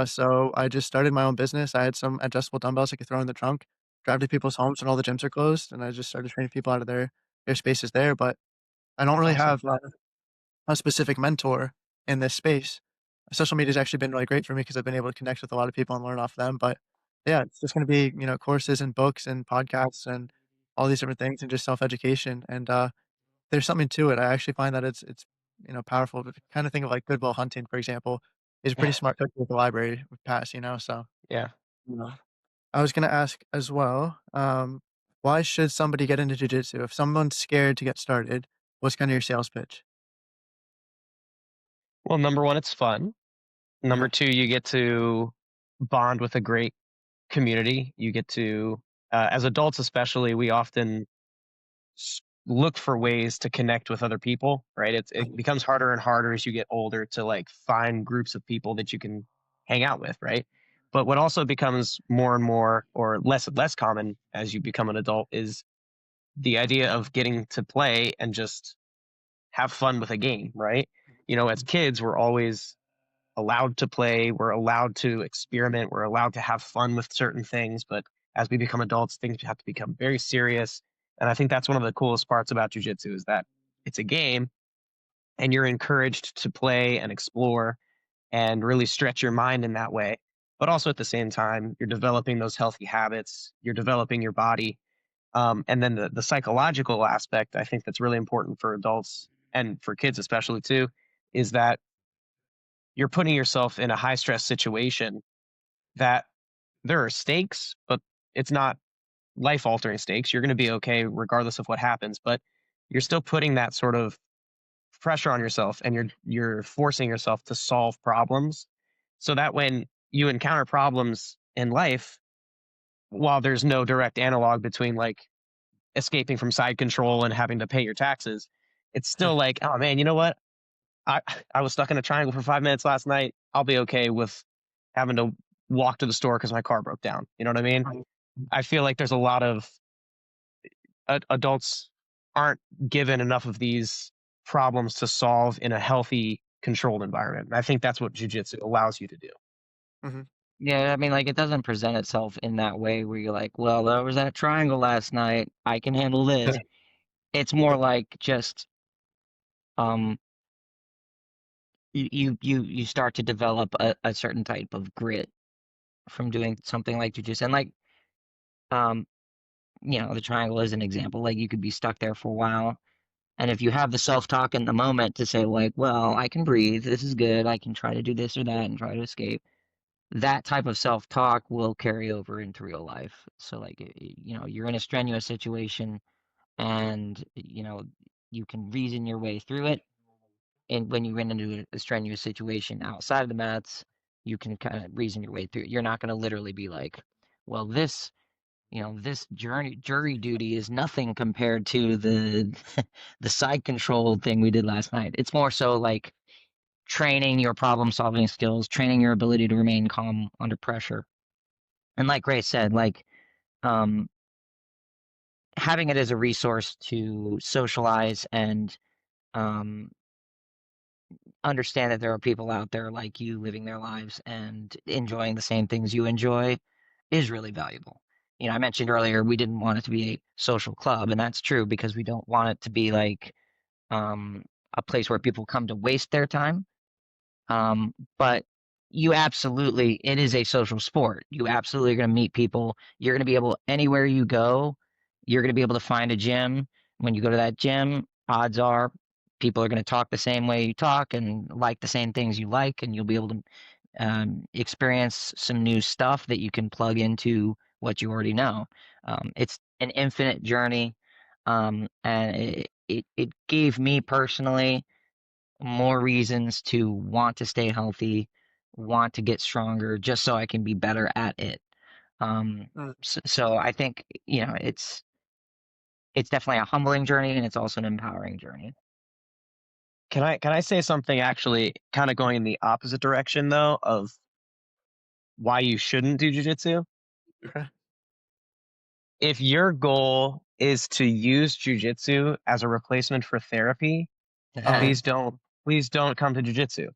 So I just started my own business. I had some adjustable dumbbells I could throw in the trunk, drive to people's homes when all the gyms are closed, and I just started training people out of their spaces there, but I don't That's really awesome. have a specific mentor in this space. Social media has actually been really great for me because I've been able to connect with a lot of people and learn off them. But yeah, it's just going to be, courses and books and podcasts and all these different things and just self education. And there's something to it. I actually find that it's powerful. To kind of think of like Goodwill Hunting, for example, is a pretty smart cookie with the library pass. So Yeah. you know, I was going to ask as well. Why should somebody get into jujitsu? If someone's scared to get started, what's kind of your sales pitch? Well, number one, it's fun. Number Uh-huh. two, you get to bond with a great community. You get to, as adults especially, we often look for ways to connect with other people, right? It becomes harder and harder as you get older to like find groups of people that you can hang out with, right? But what also becomes more and more or less and less common as you become an adult is the idea of getting to play and just have fun with a game, right? As kids, we're always allowed to play, we're allowed to experiment, we're allowed to have fun with certain things, but as we become adults, things have to become very serious. And I think that's one of the coolest parts about jujitsu is that it's a game and you're encouraged to play and explore and really stretch your mind in that way. But also at the same time, you're developing those healthy habits, you're developing your body. And then the psychological aspect, I think that's really important for adults and for kids, especially too, is that you're putting yourself in a high stress situation that there are stakes, but it's not life altering stakes. You're going to be okay regardless of what happens, but you're still putting that sort of pressure on yourself and you're forcing yourself to solve problems so that when you encounter problems in life, while there's no direct analog between like escaping from side control and having to pay your taxes, it's still like, oh man, you know what? I I was stuck in a triangle for 5 minutes last night. I'll be okay with having to walk to the store because my car broke down. You know what I mean? I feel like there's a lot of adults aren't given enough of these problems to solve in a healthy, controlled environment. And I think that's what jujitsu allows you to do. Mhm. Yeah, I mean, like it doesn't present itself in that way where you're like, well, there was that triangle last night. I can handle this. It's more like just um you start to develop a certain type of grit from doing something like jujitsu. And like um, the triangle is an example. Like you could be stuck there for a while. And if you have the self-talk in the moment to say, like, well, I can breathe, this is good, I can try to do this or that and try to escape, that type of self-talk will carry over into real life. So like you're in a strenuous situation and you can reason your way through it. And when you run into a strenuous situation outside of the mats, you can kind of reason your way through it. You're not going to literally be like, well, this jury duty is nothing compared to the the side control thing we did last night. It's more so like training your problem solving skills, training your ability to remain calm under pressure. And like Grace said, like um, having it as a resource to socialize and um, understand that there are people out there like you living their lives and enjoying the same things you enjoy is really valuable. I mentioned earlier we didn't want it to be a social club, and that's true because we don't want it to be like um, a place where people come to waste their time. But it is a social sport. You absolutely are going to meet people. You're going to be able, anywhere you go, you're going to be able to find a gym. When you go to that gym, odds are people are going to talk the same way you talk and like the same things you like, and you'll be able to experience some new stuff that you can plug into what you already know. It's an infinite journey, and it gave me personally more reasons to want to stay healthy, want to get stronger, just so I can be better at it. Mm. So I think it's it's definitely a humbling journey and it's also an empowering journey. Can I say something actually kind of going in the opposite direction though of why you shouldn't do jujitsu? Okay. If your goal is to use jujitsu as a replacement for therapy, Oh, please don't please don't come to jujitsu.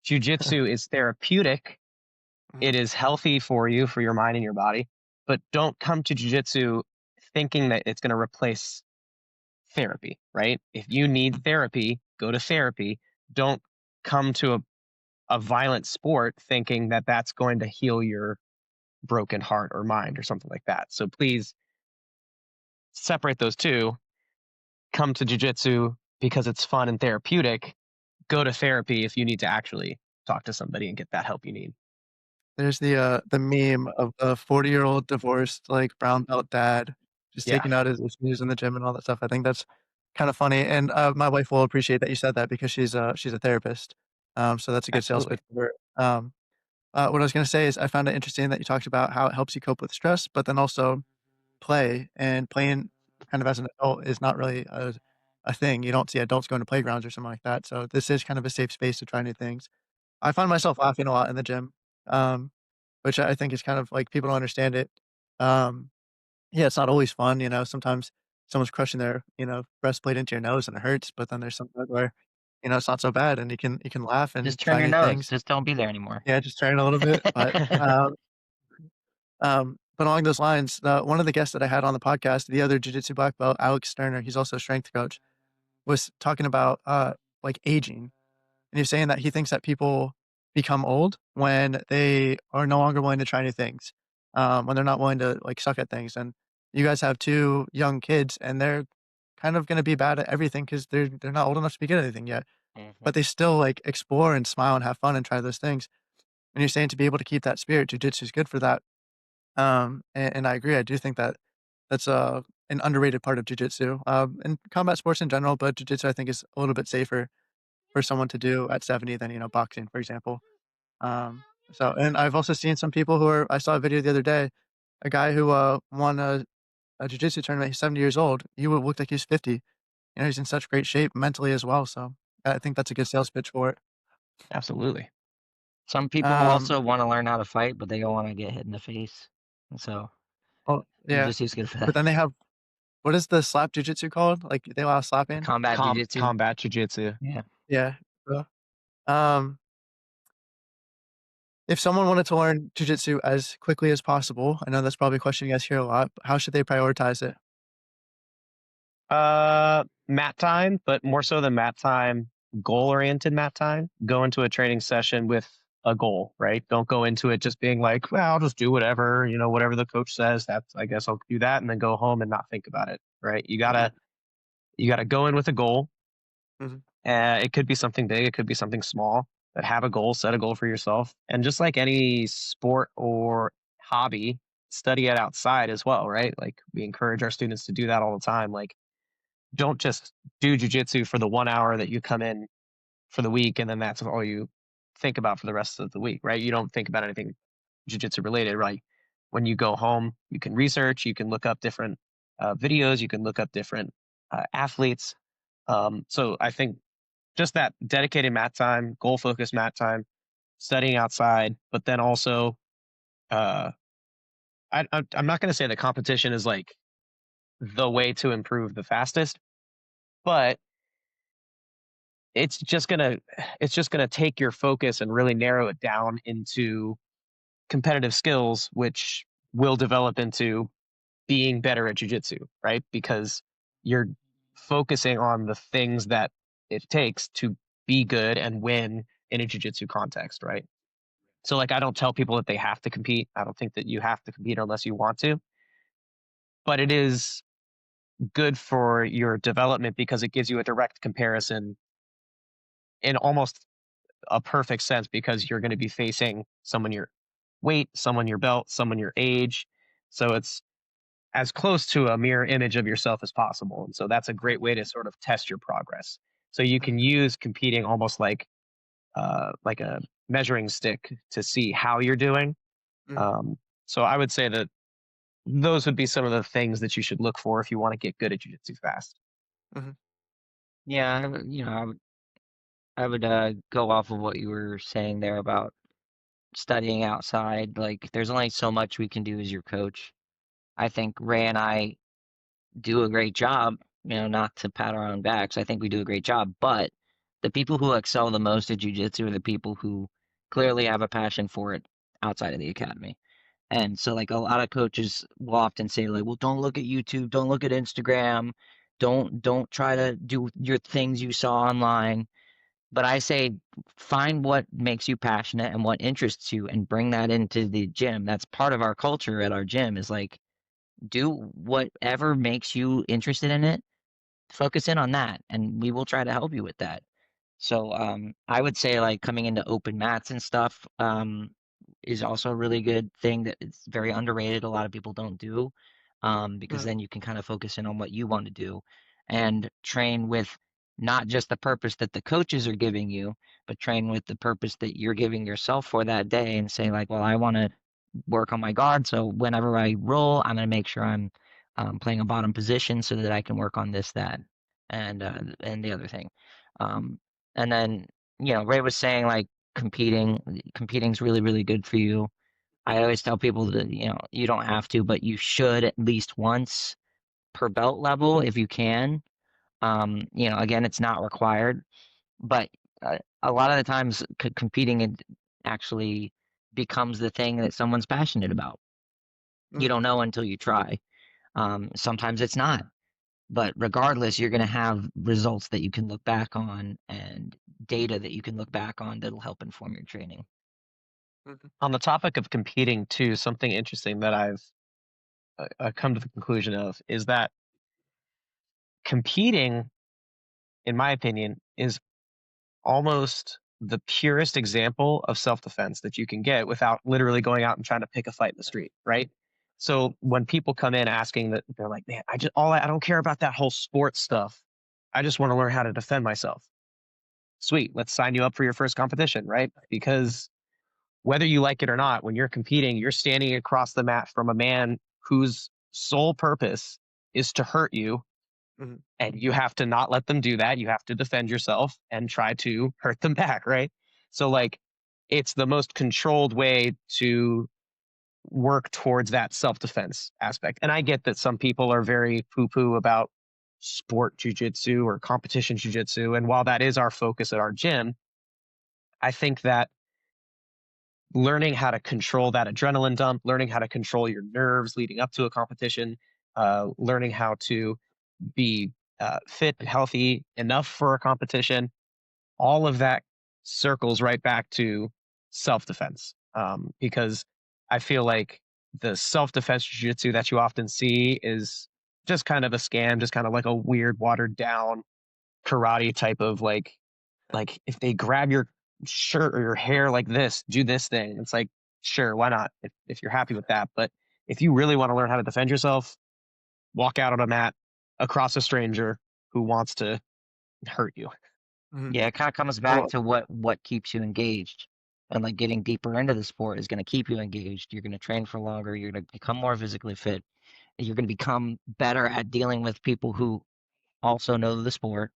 Jujitsu is therapeutic. mhm, It is healthy for you, for your mind and your body, but don't come to jujitsu thinking that it's going to replace therapy, right? If you need mhm. therapy, go to therapy. Don't come to a violent sport thinking that that's going to heal your broken heart or mind or something like that. So please separate those two. Come to jujitsu because it's fun and therapeutic. Go to therapy if you need to actually talk to somebody and get that help you need. There's the meme of the 40-year-old divorced, like, brown belt dad just Yeah, taking out his issues in the gym and all that stuff. I think that's kinda funny, and, my wife will appreciate that you said that because she's a therapist, so that's a good sales absolutely. pitch for her. What I was gonna say is I found it interesting that you talked about how it helps you cope with stress, but then also play, and playing kind of as an adult is not really a thing. You don't see adults going to playgrounds or something like that, so this is kind of a safe space to try new things. I find myself laughing a lot in the gym, um, which I think is kind of like people don't understand it. Um, yeah, it's not always fun, sometimes someone's crushing their, breastplate into your nose and it hurts, but then there's sometimes where, it's not so bad and you can laugh and Just turn try your new nose. things. Just don't be there anymore. Yeah, just trying a little bit, but along those lines, one of the guests that I had on the podcast, the other jiu-jitsu black belt, Alex Sterner, he's also a strength coach, was talking about, like, aging. And he's saying that he thinks that people become old when they are no longer willing to try new things, when they're not willing to, like, suck at things, and you guys have 2 young kids, and they're kind of gonna be bad at everything because 'cause they're not old enough to be good at anything yet, Mhm. but they still, like, explore and smile and have fun and try those things, and you're saying to be able to keep that spirit, jujitsu is good for that, and I agree, I do think that that's, an underrated part of jujitsu, and combat sports in general, but jujitsu I think is a little bit safer for someone to do at 70 than, boxing, for example. And I've also seen some people I saw a video the other day, a guy who, won a jiu-jitsu tournament, he's 70 years old. He would look like he's 50. He's in such great shape mentally as well, so I think that's a good sales pitch for it. Absolutely. Some people Um, also want to learn how to fight, but they don't want to get hit in the face. And so well, yeah, jujitsu is good for but that. then they have what is the slap jiu-jitsu called? Like, they allow slapping? Combat jujitsu. Combat jujitsu. Yeah. Yeah, so, um, if someone wanted to learn jiu-jitsu as quickly as possible, I know that's probably a question you guys hear a lot, but how should they prioritize it? Mat time, but more so than mat time, goal oriented mat time. Go into a training session with a goal, right? Don't go into it just being like, well, I'll just do whatever, whatever the coach says. That's I guess I'll do that and then go home and not think about it, right? Mhm, You gotta go in with a goal. mhm, It could be something big, it could be something small, but have a goal, set a goal for yourself. And just like any sport or hobby, study it outside as well, right? Like we encourage our students to do that all the time. Like don't just do jujitsu for the 1 hour that you come in for the week and then that's all you think about for the rest of the week, right? You don't think about anything jujitsu related, right? When you go home, you can research, you can look up different videos, you can look up different athletes. So I think just that dedicated mat time, goal focused mat time, studying outside, but then also, uh, I'm not going to say the competition is like the way to improve the fastest, but it's just gonna it's just gonna take your focus and really narrow it down into competitive skills, which will develop into being better at jujitsu, right? Because you're focusing on the things that it takes to be good and win in a jujitsu context, right? So like I don't tell people that they have to compete. I don't think that you have to compete unless you want to, but it is good for your development because it gives you a direct comparison in almost a perfect sense because you're going to be facing someone your weight, someone your belt, someone your age. So it's as close to a mirror image of yourself as possible. And so that's a great way to sort of test your progress. So you mhm, can use competing almost like a measuring stick to see how you're doing. mhm, Um, so I would say that those would be some of the things that you should look for if you want to get good at jiu-jitsu fast. Mhm. Yeah, I would go off of what you were saying there about studying outside. Like, there's only so much we can do as your coach. I think Ray and I do a great job, not to pat our own backs. I think we do a great job, but the people who excel the most at jujitsu are the people who clearly have a passion for it outside of the academy. And so, like, a lot of coaches will often say, like, well, don't look at YouTube, don't look at Instagram, don't try to do your things you saw online. But I say find what makes you passionate and what interests you and bring that into the gym. That's part of our culture at our gym is like do whatever makes you interested in it, focus in on that, and we will try to help you with that. So I would say like coming into open mats and stuff is also a really good thing that it's very underrated. A lot of people don't do because Mhm. then you can kind of focus in on what you want to do and train with not just the purpose that the coaches are giving you, but train with the purpose that you're giving yourself for that day and say like, well, I want to work on my guard. So whenever I roll, I'm going to make sure I'm playing a bottom position so that I can work on this, that, and the other thing. Um, and then, Ray was saying like competing's really, really good for you. I always tell people that, you don't have to, but you should at least once per belt level if you can. Again, it's not required, but a lot of the times competing actually becomes the thing that someone's passionate about. You Mhm. don't know until you try. Sometimes it's not. But regardless, you're going to have results that you can look back on and data that you can look back on that'll help inform your training. Mhm. On the topic of competing too, something interesting that I've come to the conclusion of is that competing, in my opinion, is almost the purest example of self-defense that you can get without literally going out and trying to pick a fight in the street, right? So when people come in asking that, they're like, "Man, I don't care about that whole sports stuff. I just want to learn how to defend myself." Sweet, let's sign you up for your first competition, right? Because whether you like it or not, when you're competing, you're standing across the mat from a man whose sole purpose is to hurt you, Mhm. and you have to not let them do that. You have to defend yourself and try to hurt them back, right? So, like, it's the most controlled way to work towards that self defense aspect. And I get that some people are very poo poo about sport jujitsu or competition jujitsu. And while that is our focus at our gym, I think that learning how to control that adrenaline dump, learning how to control your nerves leading up to a competition, learning how to be fit and healthy enough for a competition, all of that circles right back to self defense. Because I feel like the self defense jiu-jitsu that you often see is just kind of a scam, just kind of like a weird, watered down karate type of like if they grab your shirt or your hair like this, do this thing. It's like, sure, why not? If you're happy with that. But if you really want to learn how to defend yourself, walk out on a mat across a stranger who wants to hurt you. Mhm. Yeah, it kind of comes back Well, to what keeps you engaged. And like getting deeper into the sport is going to keep you engaged. You're going to train for longer. You're going to become more physically fit. You're going to become better at dealing with people who also know the sport.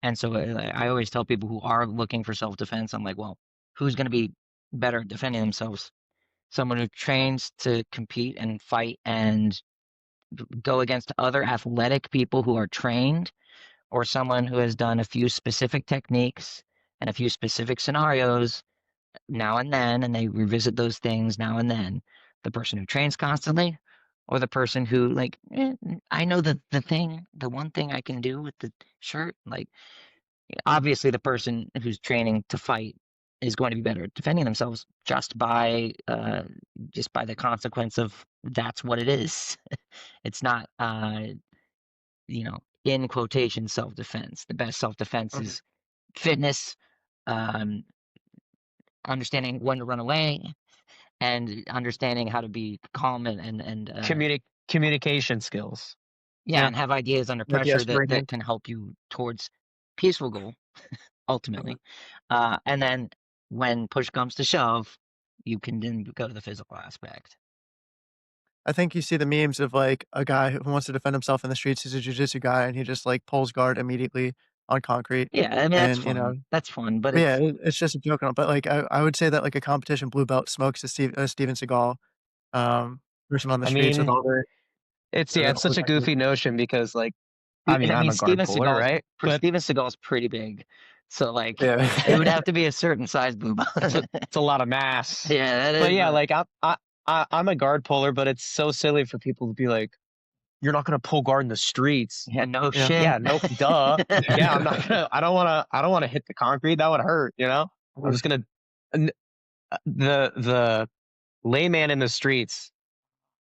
And so I always tell people who are looking for self-defense, I'm like, well, who's going to be better at defending themselves? Someone who trains to compete and fight and go against other athletic people who are trained, or someone who has done a few specific techniques and a few specific scenarios now and then, and they revisit those things now and then. The person who trains constantly, or the person who like, I know the one thing I can do with the shirt. Like, obviously, the person who's training to fight is going to be better at defending themselves just by the consequence of that's what it is. It's not in quotation self defense. The best self defense Mhm. is fitness, um, understanding when to run away, and understanding how to be calm and communication skills. yeah, Yeah. and have ideas under Not the pressure that escalating. can help you towards peaceful goal Mhm. ultimately. And then when push comes to shove, you can then go to the physical aspect. I think you see the memes of, like, a guy who wants to defend himself in the streets. He's a jiu-jitsu guy, and he just, like, pulls guard immediately on concrete, Yeah, I mean, that's and, fun. That's fun, but but yeah, it's it's just a joke and all, but, like, I would say that, like, a competition blue belt smokes a Steven Seagal, um, person on the I streets with mean, all the it's all the such a technique. goofy notion because like, I mean, I I'm mean, a guard puller, right? But Steven Seagal's pretty big, so, like, it would Yeah. have to be a certain size blue belt. it's a lot of mass. Yeah, that But is, yeah, like I'm a guard puller, but it's so silly for people to be like, "You're not gonna pull guard in the streets." yeah, no Yeah. shit. Yeah, nope, duh. Yeah, I'm not gonna. I don't wanna hit the concrete. That would hurt. You know. I'm Mhm, just gonna. n- the layman in the streets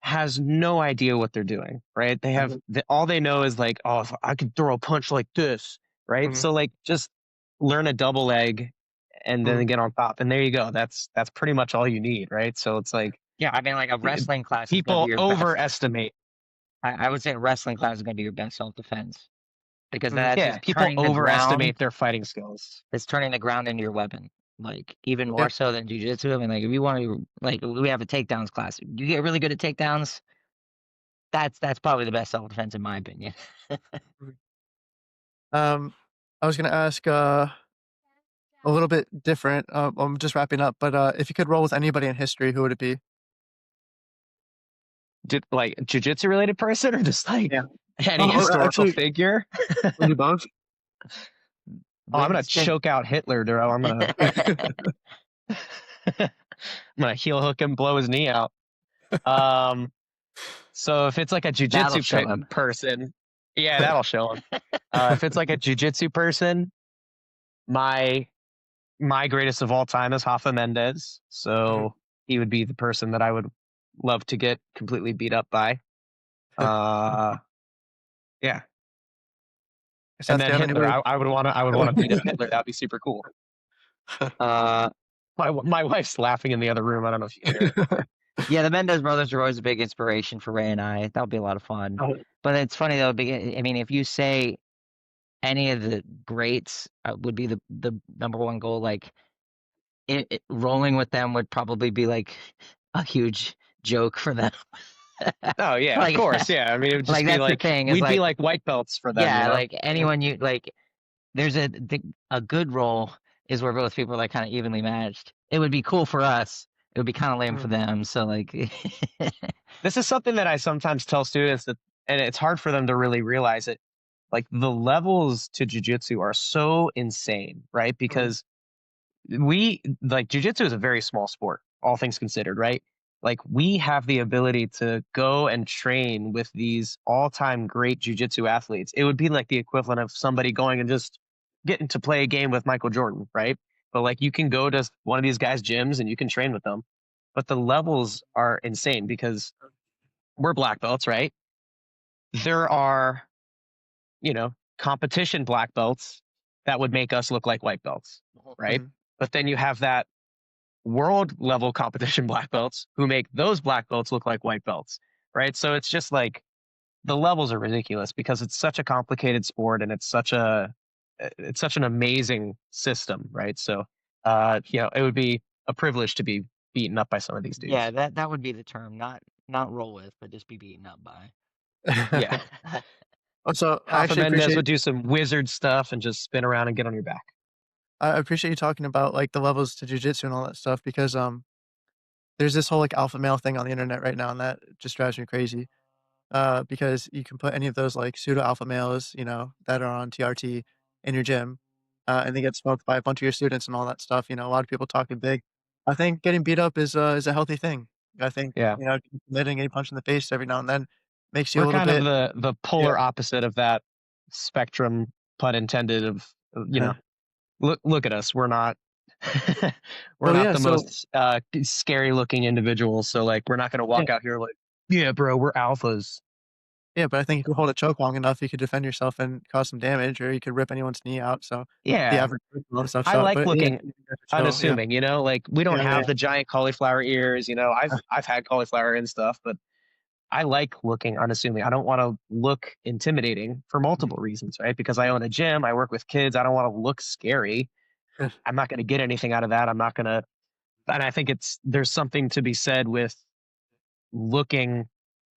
has no idea what they're doing, right? mhm, All they know is like, oh, if I could throw a punch like this, right? mhm, So like, just learn a double leg, and then mhm, get on top, and there you go. That's pretty much all you need, right? So it's like Yeah, I mean, like, a eh, wrestling class is gonna be people your best. overestimate. I would say a wrestling class is gonna be your best self-defense because mhm, that's Yeah, just people turning the ground. overestimate their fighting skills. It's turning the ground into your weapon, like, even more yep, so than jujitsu. I mean, like, if you want to, like, we have a takedowns class. You get really good at takedowns, that's probably the best self-defense in my opinion. mhm. I was gonna ask, a little bit different, I'm just wrapping up, but, if you could roll with anybody in history, who would it be? Did like jujitsu related person or just like Yeah. any historical Actually, figure? we'll do both. Oh, I'm gonna Winston. choke out Hitler, bro. I'm gonna heel hook him, blow his knee out. Um, so if it's like a That'll show him. person, yeah, that'll show him. If it's like a jujitsu person, my my greatest of all time is Rafa Mendez. Mhm. So he would be the person that I would love to get completely beat up by. Uh, yeah, and Seth, do then you have Hitler. anybody? I would want to beat up Hitler. That'd be super cool. Uh, my wife's laughing in the other room. I don't know if you can hear it. Yeah, the Mendez brothers are always a big inspiration for Ray and I. That would be a lot of fun. Oh, But it's funny though. I mean, if you say any of the greats would be the number one goal, like rolling with them would probably be like a huge joke for them. Oh yeah, of Like, course. Yeah, I mean, it would just like be that's the like thing is we'd be like, like white belts for them, you yeah, know? like anyone you like, there's a good role is where both people are like kind of evenly matched. It would be cool for us. It would be kind of lame for mhm, them. So like, This is something that I sometimes tell students that, and it's hard for them to really realize it. Like the levels to jujitsu are so insane, right? mhm, Because we like jujitsu is a very small sport, all things considered, right? Like we have the ability to go and train with these all-time great jujitsu athletes. It would be like the equivalent of somebody going and just getting to play a game with Michael Jordan, right? But like you can go to one of these guys' gyms and you can train with them. But the levels are insane because we're black belts, right? There are, competition black belts that would make us look like white belts, right? mhm. But then you have that world level competition black belts who make those black belts look like white belts, right? So it's just like the levels are ridiculous because it's such a complicated sport and it's such an amazing system, right? So it would be a privilege to be beaten up by some of these yeah, dudes. that would be the term, not roll with, but just be beaten up by. Yeah. Also, I Rafa actually Mendez appreciate would do some wizard stuff and just spin around and get on your back. I appreciate you talking about, like, the levels to jujitsu and all that stuff because, there's this whole, like, alpha male thing on the internet right now, and that just drives me crazy, because you can put any of those, like, pseudo alpha males, that are on TRT in your gym, and they get smoked by a bunch of your students and all that stuff, a lot of people talking big. I think getting beat up is a healthy thing. I think, Yeah. letting a punch in the face every now and then makes you a We're little kind of bit. the Yeah. polar opposite of that spectrum, pun intended, of. Look at us. We're not we're Well, not yeah, the so most scary looking individuals. So like we're not gonna yeah. walk out here like, yeah, bro, we're alphas. Yeah, but I think if you hold a choke long enough, you could defend yourself and cause some damage, or you could rip anyone's knee out, so the Yeah. average person and all that stuff, I so like but yeah, looking for sure, yeah. unassuming, like we don't Yeah, yeah, have the giant cauliflower ears, I've had cauliflower and stuff, but I like looking unassuming. I don't want to look intimidating for mhm, multiple reasons, right? Because I own a gym, I work with kids, I don't want to look scary. yeah, I'm not going to get anything out of that. I'm not going to, and I think there's something to be said with looking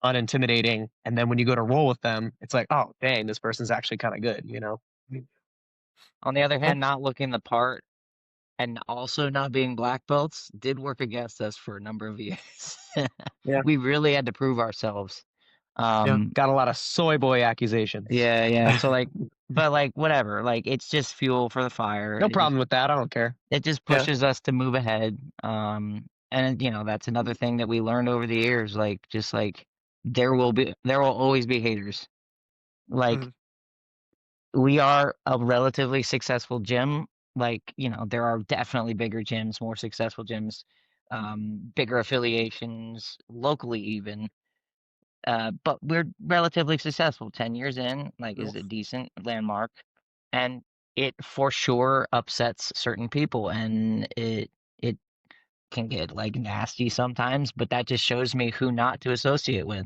unintimidating. And then when you go to roll with them, it's like, oh, dang, this person's actually kind of good, you know? Mhm. On the other Cool. hand, not looking the part and also not being black belts did work against us for a number of years. Yeah, We really had to prove ourselves. yeah. Got a lot of soy boy accusations. Yeah, yeah. So like, but like whatever, like it's just fuel for the fire. No problem with that. I don't care. It just Yeah. pushes us to move ahead. And that's another thing that we learned over the years. Like, just like there will always be haters. Like, Mhm, we are a relatively successful gym. Like, there are definitely bigger gyms, more successful gyms, bigger affiliations locally even. But we're relatively successful. 10 years in, like, yeah. is a decent landmark. And it for sure upsets certain people, and it can get like nasty sometimes, but that just shows me who not to associate with.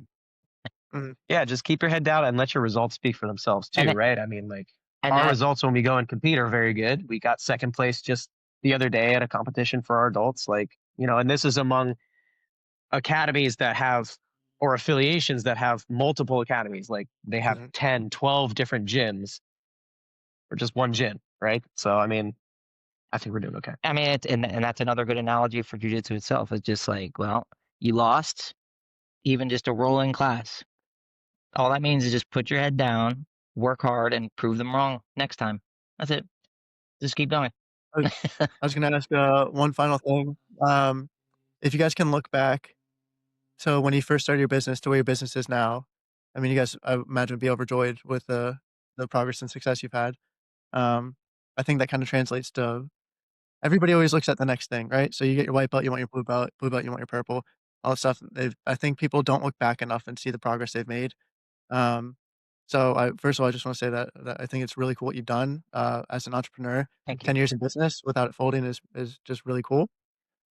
Mhm, Yeah, just keep your head down and let your results speak for themselves And too, it, right? I mean, like and our that results when we go and compete are very good. We got second place just the other day at a competition for our adults. Like, and this is among academies that have or affiliations that have multiple academies. Like they have mhm, 10, 12 different gyms or just one gym, right? So, I mean, I think we're doing okay. I mean, and that's another good analogy for jujitsu itself. It's just like, well, you lost, even just a rolling class. All that means is just put your head down, work hard, and prove them wrong next time. That's it. Just keep going. I I was gonna ask, one final thing. If you guys can look back, so when you first started your business to where your business is now, I mean, you guys, I imagine, would be overjoyed with the progress and success you've had. Um, I think that kinda translates to everybody always looks at the next thing, right? So you get your white belt, you want your blue belt, you want your purple, all the stuff. I think people don't look back enough and see the progress they've made. Um, so I first of all, I just wanna say that I think it's really cool what you've done, as an entrepreneur. Thank you. 10 years in business without it folding is just really cool.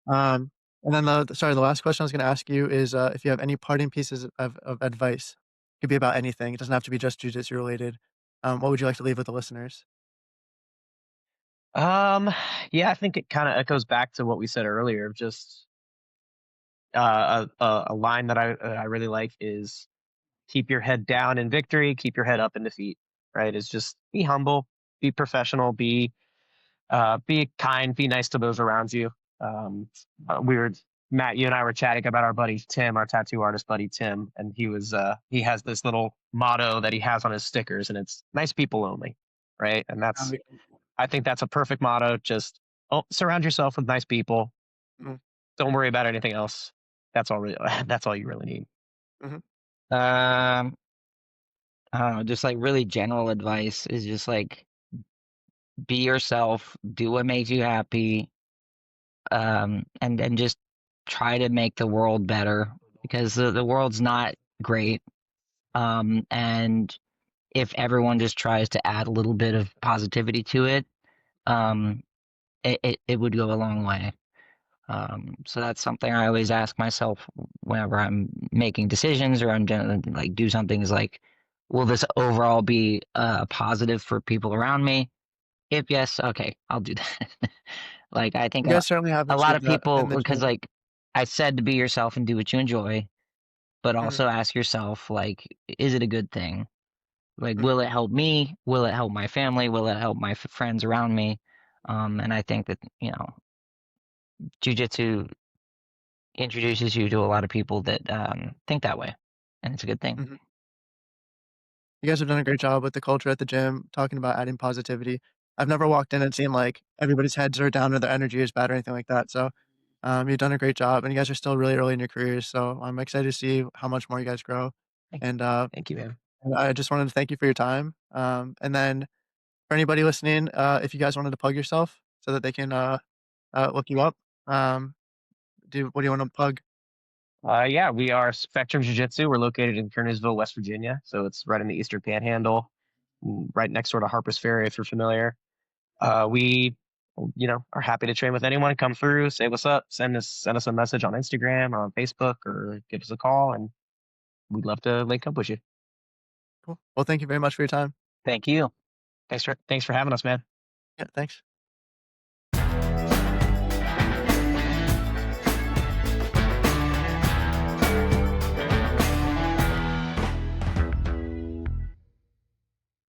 Um, and then the last question I was gonna ask you is, if you have any parting pieces of advice. Could be about anything, it doesn't have to be just jujitsu related. What would you like to leave with the listeners? Um, yeah, I think it kind of echoes back to what we said earlier. Just a line that I really like is keep your head down in victory, keep your head up in defeat. Right? Is just be humble, be professional, be kind, be nice to those around you. We were Matt, you and I were chatting about our buddy Tim, our tattoo artist buddy Tim, and he has this little motto that he has on his stickers, and it's nice people only, right? And Um, I think that's a perfect motto. Just surround yourself with nice people. mhm, Don't worry about anything else. That's all. Really, that's all you really need. mhm, Um, I don't know, just like really general advice is just like be yourself, do what makes you happy, and just try to make the world better because the world's not great. And if everyone just tries to add a little bit of positivity to it, um, it would go a long way. So that's something I always ask myself whenever I'm making decisions or I'm gonna like do something is like, will this overall be positive for people around me? If yes, okay, I'll do that. Like I think you guys certainly have a lot achieved of that people, in the because gym. like I said, to be yourself and do what you enjoy, but Mhm, also ask yourself like, is it a good thing? Like, mhm, will it help me? Will it help my family? Will it help my friends around me? And I think that jujitsu introduces you to a lot of people that think that way, and it's a good thing. mhm. You guys have done a great job with the culture at the gym, talking about adding positivity. I've never walked in and seen, like, everybody's heads are down or their energy is bad or anything like that, so, you've done a great job, and you guys are still really early in your careers, so I'm excited to see how much more you guys grow, Thank, and, Thank you, man. I just wanted to thank you for your time, and then for anybody listening, if you guys wanted to plug yourself so that they can, look you up, um, what do you wanna plug? Yeah, we are Spectrum Jiu Jitsu. We're located in Kearneysville, West Virginia, so it's right in the Eastern Panhandle, right next door to Harper's Ferry, if you're familiar. We, are happy to train with anyone. Come through, say what's up, send us a message on Instagram or on Facebook, or give us a call, and we'd love to link up with you. Cool. Well, thank you very much for your time. thank you. Thanks for having us, man. Yeah, thanks.